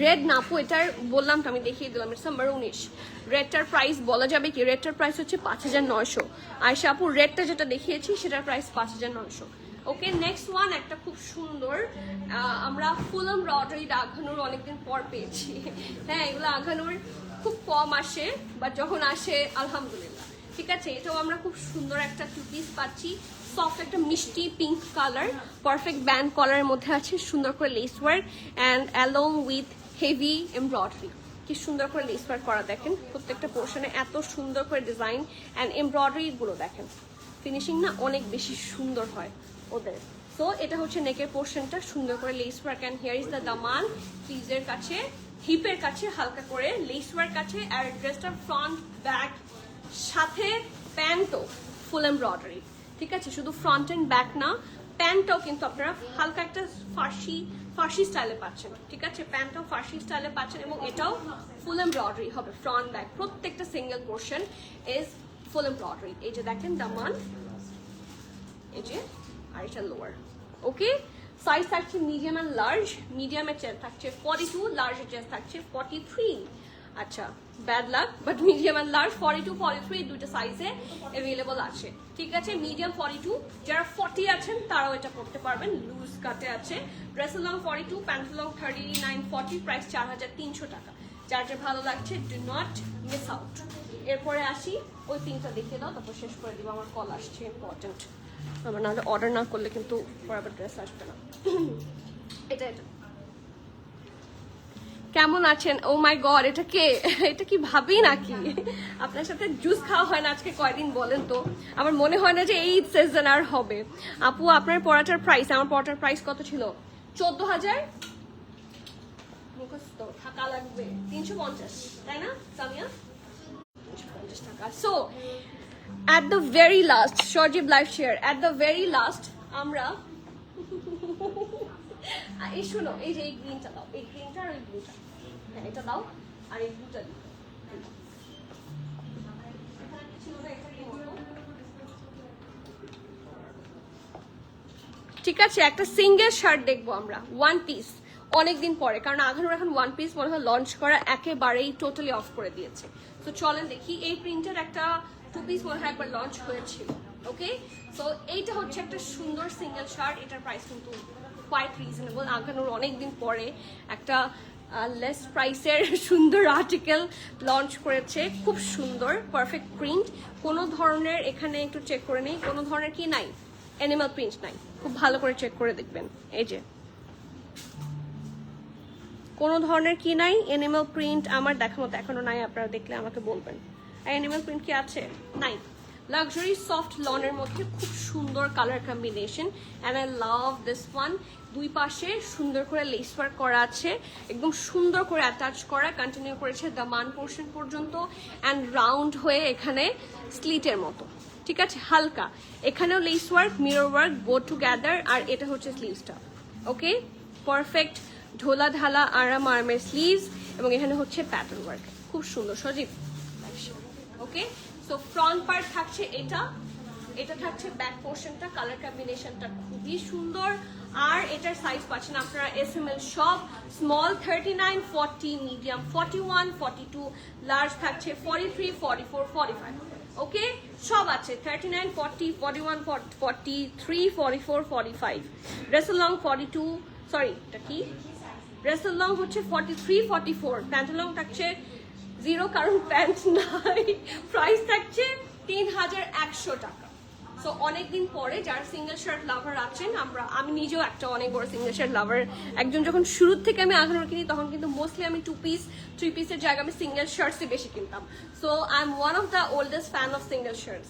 রেড নাপু, এটার বললাম তো, আমি দেখিয়ে দিলাম, ইটস নাম্বার 19। রেডটার প্রাইস বলা যাবে কি? রেডটার প্রাইস হচ্ছে 5900। আয়শা আপু রেডটা যেটা দেখিয়েছি সেটার প্রাইস 5900। ওকে, নেক্সট ওয়ান একটা খুব সুন্দর, আমরা ফুল এমব্রয়ডারি আঘানুর অনেকদিন পর পেয়েছি, হ্যাঁ, এগুলো আঘানুর খুব কম আসে, বাট যখন আসে আলহামদুলিল্লাহ, ঠিক আছে। এটাও আমরা খুব সুন্দর একটা টু পিস পাচ্ছি, সফট একটা মিষ্টি পিঙ্ক কালার, পারফেক্ট ব্যান্ড কলারের মধ্যে আছে, সুন্দর করে less work and along with heavy embroidery, কি সুন্দর করে লেস ওয়ার্ক করা, দেখেন প্রত্যেকটা পোর্শনে এত সুন্দর করে ডিজাইন অ্যান্ড এমব্রয়ডারি গুলো দেখেন, ফিনিশিং না অনেক বেশি সুন্দর হয় ওদের। সো এটা হচ্ছে নেকের পোর্শনটা, সুন্দর করে less work, and here is the দামান, স্লিভসের কাছে হিপের কাছে হালকা করে লেস ওয়ার্ক আছে, আর ড্রেসটার ফ্রন্ট ব্যাক সাথে প্যান্টও ফুল এমব্রয়ডারি, ঠিক আছে? শুধু ফ্রন্ট অ্যান্ড ব্যাক না, প্যান্টটাও কিন্তু আপনারা হালকা একটা ফার্সি স্টাইলে পাচ্ছেন, ঠিক আছে? প্যান্টটাও ফার্সি স্টাইলে পাচ্ছেন, এবং এটাও ফুল এমব্রয়ডারি হবে, ফ্রন্ট ব্যাক প্রত্যেকটা single portion is full embroidery. এই যে দেখেন দামান, এই যে, আর এটা লোয়ার। ওকে, সাইজ থাকছে মিডিয়াম অ্যান্ড লার্জ, মিডিয়ামের চেস্ট থাকছে 42, লার্জের চেস্ট থাকছে 43। আচ্ছা, bad luck, but medium and large 42, 43 দুটো সাইজে অ্যাভেলেবল আছে, ঠিক আছে? মিডিয়াম 42, যারা 40 আছেন তারাও এটা করতে পারবেন, লুজ কাটে আছে। Dress long 42, pant long 39, 40, price 4300 টাকা। যার যে ভালো লাগছে, ডু নট মিস আউট। এরপরে আসি, ওই পিনটা দেখিয়ে দাও, তারপর শেষ করে দিব, আমার কল আসছে ইম্পর্টেন্ট, আমার নাহলে অর্ডার না করলে কিন্তু বরাবর ড্রেস আসবে না। এটা এটা কেমন আছেন? ও মাই গড, এটা কে? এটা কি ভাবি নাকি? আপনার সাথে জুস খাওয়া হয় না আজকে কয়দিন, বলেন তো? আমার মনে হয় না যে এই সিজন আর হবে। আপু, আপনার পড়াটার প্রাইস, আমার পড়াটার প্রাইস কত ছিল? 14,000 মুখস্থ থাকা লাগবে, 350, তাই না সামিয়া? 350 টাকা। So at the very last, Shorjib live share, at the very last আমরা এই শুনো, এই যে এই গ্রিনটা দাও, এই গ্রিনটা আর ওই ব্লুটা, হ্যাঁ এটা দাও, আর এই ব্লুটা দিও। ঠিক আছে, একটা সিঙ্গেল শার্ট দেখবো আমরা, ওয়ান পিস, অনেকদিন পরে, কারণ আঘানুর এখন ওয়ান পিস মনে হয় লঞ্চ করা একেবারেই টোটালি অফ করে দিয়েছে। তো চলেন দেখি, এই প্রিন্টের একটা টু পিস মনে হয় একবার লঞ্চ হয়েছিল। ওকে, সো এইটা হচ্ছে একটা সুন্দর সিঙ্গেল শার্ট, এটার প্রাইস কিন্তু কোয়াইট রিজনেবল। আঘানুর অনেকদিন পরে একটা লেস প্রাইসের সুন্দর আর্টিকেল লঞ্চ করেছে, খুব সুন্দর পারফেক্ট প্রিন্ট, কোনো ধরনের, এখানে একটু চেক করে নেই, কোনো ধরনের কি নাই, অ্যানিমাল প্রিন্ট নাই, খুব ভালো করে চেক করে দেখবেন। এই যে কোনো ধরনের কি নাই, অ্যানিমাল প্রিন্ট আমার দেখার মতো এখনো নাই, আপনারা দেখলে আমাকে বলবেন অ্যানিমাল প্রিন্ট কি আছে, নাই। লাক্সারি সফট লনের মধ্যে খুব সুন্দর colour combination, and I love this one. দুই পাশে সুন্দর করে লেস ওয়ার্ক করা আছে, একদম সুন্দর করে অ্যাটাচ করা, কন্টিনিউ করেছে দামান পোর্শন পর্যন্ত, অ্যান্ড রাউন্ড হয়ে এখানে স্লিটের মতো, ঠিক আছে? হালকা এখানেও lace work, mirror work, go together, আর এটা হচ্ছে স্লিভসটা। ওকে, পারফেক্ট ঢোলা ঢালা আরাম আরামের স্লিভস, এবং এখানে হচ্ছে প্যাটার্ন ওয়ার্ক, খুব সুন্দর। সজীব, ওকে, সো ফ্রন্ট পার্ট থাকছে এটা, এটা থাকছে ব্যাক পোর্শনটা, কালার কম্বিনেশনটা খুবই সুন্দর। আর এটার সাইজ পাচ্ছেন আপনারা SML সব, স্মল 39, 40, মিডিয়াম 41, 42, লার্জ থাকছে 43, 44, 45। ওকে, সব আছে 39, 40, 41, 43, 44, 45। ড্রেসের লং 42, সরি এটা কি, ড্রেসের লং হচ্ছে 43, 44, প্যান্টের লং থাকছে 0 কারণ প্যান্ট নাই। প্রাইস থাকছে 3,100 টাকা। সো অনেকদিন পরে যারা সিঙ্গেল শার্ট লাভার আছেন, আমি নিজেও একটা অনেক বড় সিঙ্গেল শার্ট লাভার একজন, যখন শুরুর থেকে আমি আঘানুর কিনি তখন কিন্তু মোস্টলি আমি 2 পিস 3 পিসের জায়গায় আমি সিঙ্গেল শার্টসই বেশি কিনতাম। So I am one of the oldest fan of single shirts.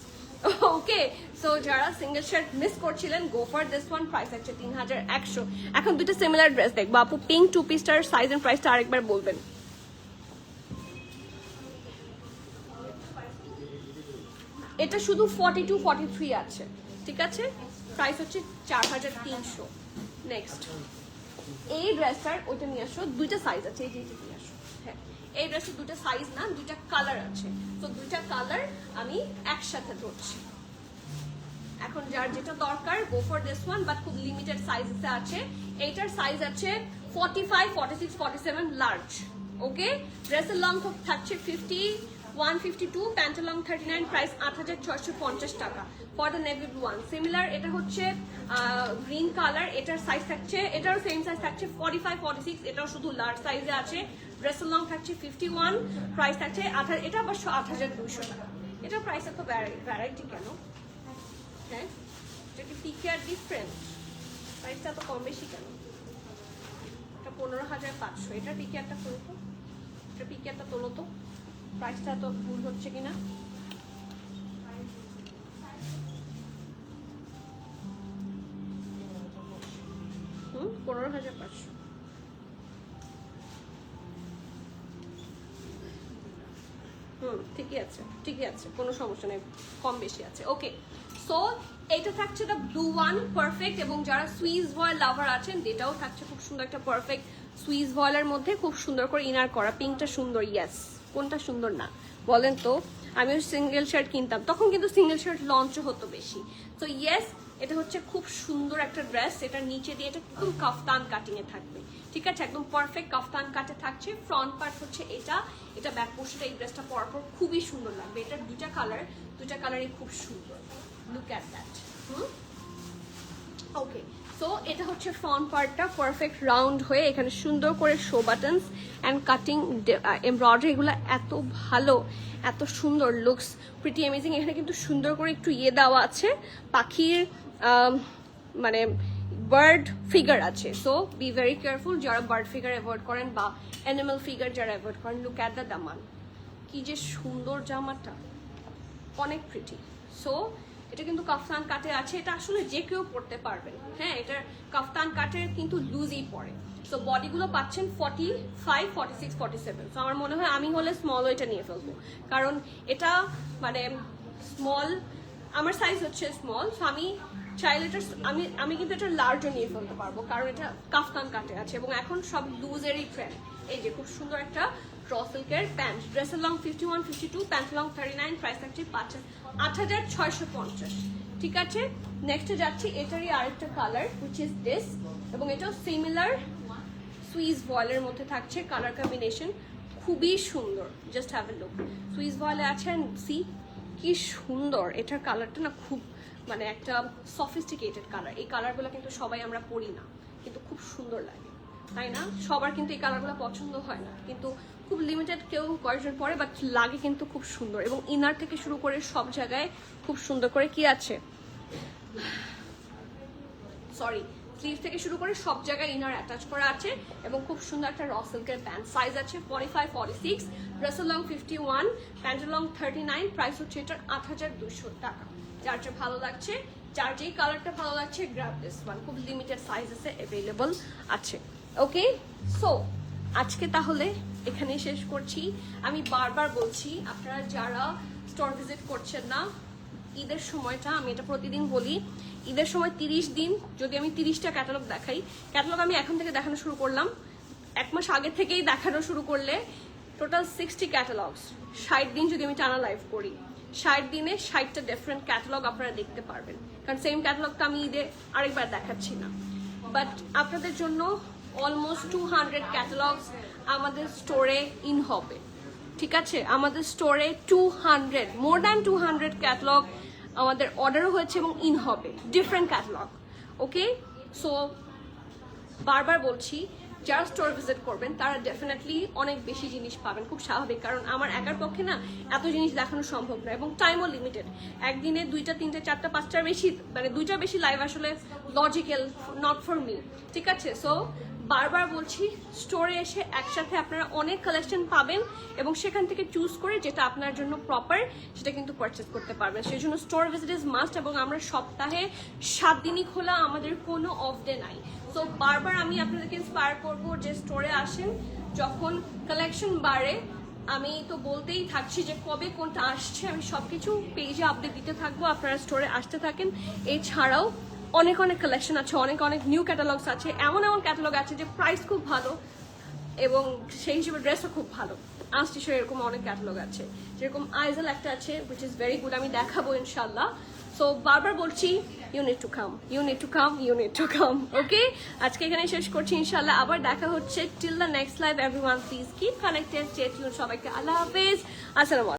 Okay, so যারা সিঙ্গেল শার্ট মিস করছিলেন, go for this one, price আছে 3,100। এখন দুটো সিমিলার ড্রেস দেখবো আপু, পিঙ্ক 2 পিসটার সাইজ এন্ড প্রাইসটা আরেকবার বলবেন। এটা শুধু 42, 43 আছে, ঠিক আছে? প্রাইস হচ্ছে 4,300। নেক্সট এই ড্রেসটার, ওইটা নিয়ে আসো, দুইটা সাইজ আছে, এই যে নিয়ে আসো। হ্যাঁ, এই ড্রেসের দুটো সাইজ না, দুইটা কালার আছে, তো দুইটা কালার আমি একসাথে ধরছি। এখন যার যেটা দরকার, গো ফর দিস ওয়ান, বাট খুব লিমিটেড সাইজে আছে। এইটার সাইজ আছে 45, 46, 47 লার্জ। ওকে, ড্রেসের লং থাকছে 50, 152, প্যান্টের লং 39, প্রাইস 8,650 টাকা for the navy blue one. Similar এটা হচ্ছে গ্রিন কালার, এটার সাইজ থাকছে, এটারও সেম সাইজ থাকছে 45, 46, এটাও শুধু লার্জ সাইজে আছে। ড্রেসের লং থাকছে 51, প্রাইস থাকছে এটা অবশ্য 8,200 টাকা। এটার প্রাইস এত ভ্যারাইটি কেন? হ্যাঁ, এটা কি পিকের ডিফারেন্ট, প্রাইসটা তো কম বেশি কেন? এটা 15,500, এটা পিকেরটা তোলো তো, এটা পিকেরটা তোলো তো, প্রাইসটা তো ভুল হচ্ছে কিনা। 15,500। ঠিকই আছে, কোনো সমস্যা নেই, কম বেশি আছে। ওকে, সো এটা থাকছে দ্য ব্লু ওয়ান, পারফেক্ট। এবং যারা সুইস ভয়েল লাভার আছেন, এটাও থাকছে খুব সুন্দর একটা পারফেক্ট সুইস ভয়েলের মধ্যে, খুব সুন্দর করে ইনার করা। পিঙ্কটা সুন্দর, ইয়েস। কোনটা সুন্দর না বলেন তো? আমিও সিঙ্গেল শার্ট কিনতাম তখন, কিন্তু সিঙ্গেল শার্ট লঞ্চও হতো বেশি। তো ইয়েস, এটা হচ্ছে খুব সুন্দর একটা ড্রেস। এটার নিচে দিয়ে এটা একদম কাফতান কাটিং এ থাকবে, ঠিক আছে, একদম পারফেক্ট কাফতান কাটে থাকছে। ফ্রন্ট পার্ট হচ্ছে এটা ব্যাক পোর্শনটা। এই ড্রেসটা পরার পর খুবই সুন্দর লাগবে। এটার দুইটা কালারই খুব সুন্দর। Look at that. Okay, so এটা হচ্ছে ফ্রন্ট পার্টটা, পারফেক্ট রাউন্ড হয়ে এখানে সুন্দর করে show buttons and cutting embroidery, এগুলো এত ভালো, এত সুন্দর, লুকস প্রিটি অ্যামেজিং। এখানে কিন্তু সুন্দর করে একটু দেওয়া আছে, পাখির মানে বার্ড ফিগার আছে। সো বি ভেরি কেয়ারফুল যারা বার্ড ফিগার অ্যাভয়েড করেন বা অ্যানিমাল ফিগার যারা অ্যাভয়েড করেন। লুক অ্যাট দ্য দামান, কি যে সুন্দর জামাটা, অনেক প্রিটি। সো এটা কিন্তু কাফতান কাটে আছে, এটা আসলে যে কেউ পড়তে পারবেন। হ্যাঁ, এটার কাফতান কাটের কিন্তু লুজই পড়ে। সো বডিগুলো পাচ্ছেন 45, 46, 47। সো আমার মনে হয় আমি হলে স্মলও এটা নিয়ে ফেলবো, কারণ এটা মানে স্মল, আমার সাইজ হচ্ছে স্মল। সো আমি চাইলে এটা আমি কিন্তু এটা লার্জও নিয়ে ফেলতে পারবো, কারণ এটা কাফতান কাটে আছে এবং এখন সব লুজেরই ট্রেন্ড। এই যে খুব সুন্দর একটা র সিল্কের প্যান্ট, ড্রেসের লং 51, 52, প্যান্ট লং 39, প্রাইস থাকছে 8,650। ঠিক আছে, নেক্সটে যাচ্ছি। এটারই আরেকটা কালার হুইচ ইজ দিস, এবং এটাও সিমিলার সুইস ভয়েলের মধ্যে থাকছে। কালার কম্বিনেশন খুবই সুন্দর, just have a look. Swiss ভয়েলে আছে, সি কি সুন্দর। এটার কালারটা না খুব মানে একটা সফিস্টিকেটেড কালার। এই কালারগুলো কিন্তু সবাই আমরা পরি না, কিন্তু খুব সুন্দর লাগে, তাই না? সবার কিন্তু এই কালারগুলো পছন্দ হয় না, কিন্তু খুব লিমিটেড কেউ কয়েকজন পরে, বাট লাগে কিন্তু খুব সুন্দর। এবং ইনার থেকে শুরু করে সব জায়গায় খুব সুন্দর করে কি আছে, সরি, স্লিভ থেকে শুরু করে সব জায়গায় ইনার অ্যাটাচ করা আছে। এবং খুব সুন্দর একটা র সিল্কের প্যান্ট, সাইজ আছে 45, 46, ড্রেসের লং 51, প্যান্টের লং 39, প্রাইস হচ্ছে এটার 8,200 টাকা। যার যা ভালো লাগছে, যার যেই কালারটা ভালো লাগছে, গ্র্যাব দিস ওয়ান। খুব লিমিটেড সাইজেসে অ্যাভেলেবল আছে। ওকে, সো আজকে তাহলে এখানেই শেষ করছি। আমি বারবার বলছি, আপনারা যারা স্টোর ভিজিট করছেন না, ঈদের সময়টা, আমি এটা প্রতিদিন বলি, ঈদের সময় 30 দিন যদি আমি 30টা ক্যাটালগ দেখাই, ক্যাটালগ আমি এখন থেকে দেখানো শুরু করলাম, 1 মাস আগে থেকেই দেখানো শুরু করলে টোটাল 60 ক্যাটালগস। 60 দিন যদি আমি টানা লাইভ করি, 60 দিনে 60টা ডিফারেন্ট ক্যাটালগ আপনারা দেখতে পারবেন, কারণ সেম ক্যাটালগটা আমি ঈদে আরেকবার দেখাচ্ছি না। বাট আপনাদের জন্য অলমোস্ট 200 ক্যাটালগস আমাদের স্টোরে ইন হবে, ঠিক আছে? আমাদের স্টোরে 200, মোর দ্যান 200 ক্যাটালগ আমাদের অর্ডারও হয়েছে এবং ইন হবে, ডিফারেন্ট ক্যাটালগ। ওকে, সো বারবার বলছি, যারা স্টোর ভিজিট করবেন তারা ডেফিনেটলি অনেক বেশি জিনিস পাবেন, খুব স্বাভাবিক, কারণ আমার একার পক্ষে না এত জিনিস দেখানো সম্ভব না, এবং টাইমও লিমিটেড। একদিনে 2টা, 3টে, 4টা, 5টার বেশি, মানে 2টার বেশি লাইভ আসলে লজিক্যাল নট ফর মি, ঠিক আছে? সো বারবার বলছি, স্টোরে এসে একসাথে আপনারা অনেক কালেকশন পাবেন এবং সেখান থেকে চুজ করে যেটা আপনার জন্য প্রপার সেটা কিন্তু পারচেস করতে পারবেন। সেই জন্য স্টোর ভিজিট ইজ মাস্ট। এবং আমরা সপ্তাহে 7 দিনই খোলা, আমাদের কোনো অফ ডে নাই। সো বারবার আমি আপনাদেরকে ইন্সপায়ার করবো যে স্টোরে আসেন, যখন কালেকশন বাড়ে আমি তো বলতেই থাকছি যে কবে কোনটা আসছে, আমি সবকিছু পেজে আপডেট দিতে থাকবো, আপনারা স্টোরে আসতে থাকেন। এছাড়াও অনেক অনেক কালেকশন আছে, অনেক অনেক নিউ ক্যাটালগস আছে, এমন এমন ক্যাটালগ আছে যে প্রাইস খুব ভালো এবং সেই হিসেবে ড্রেসও খুব ভালো। আসছি এরকম অনেক ক্যাটালগ আছে, যেরকম আইজেল একটা আছে উইচ ইজ ভেরি গুড, আমি দেখাবো ইনশাল্লাহ। সো বারবার বলছি, you need to come, you need to come, you need to come. Okay, আজকে এখানে শেষ করছি, ইনশাল্লাহ আবার দেখা হচ্ছে। Till the next live, everyone please keep connected, stay tuned. সবাইকে আল্লাহ হাফেজ, আসসালামু আলাইকুম।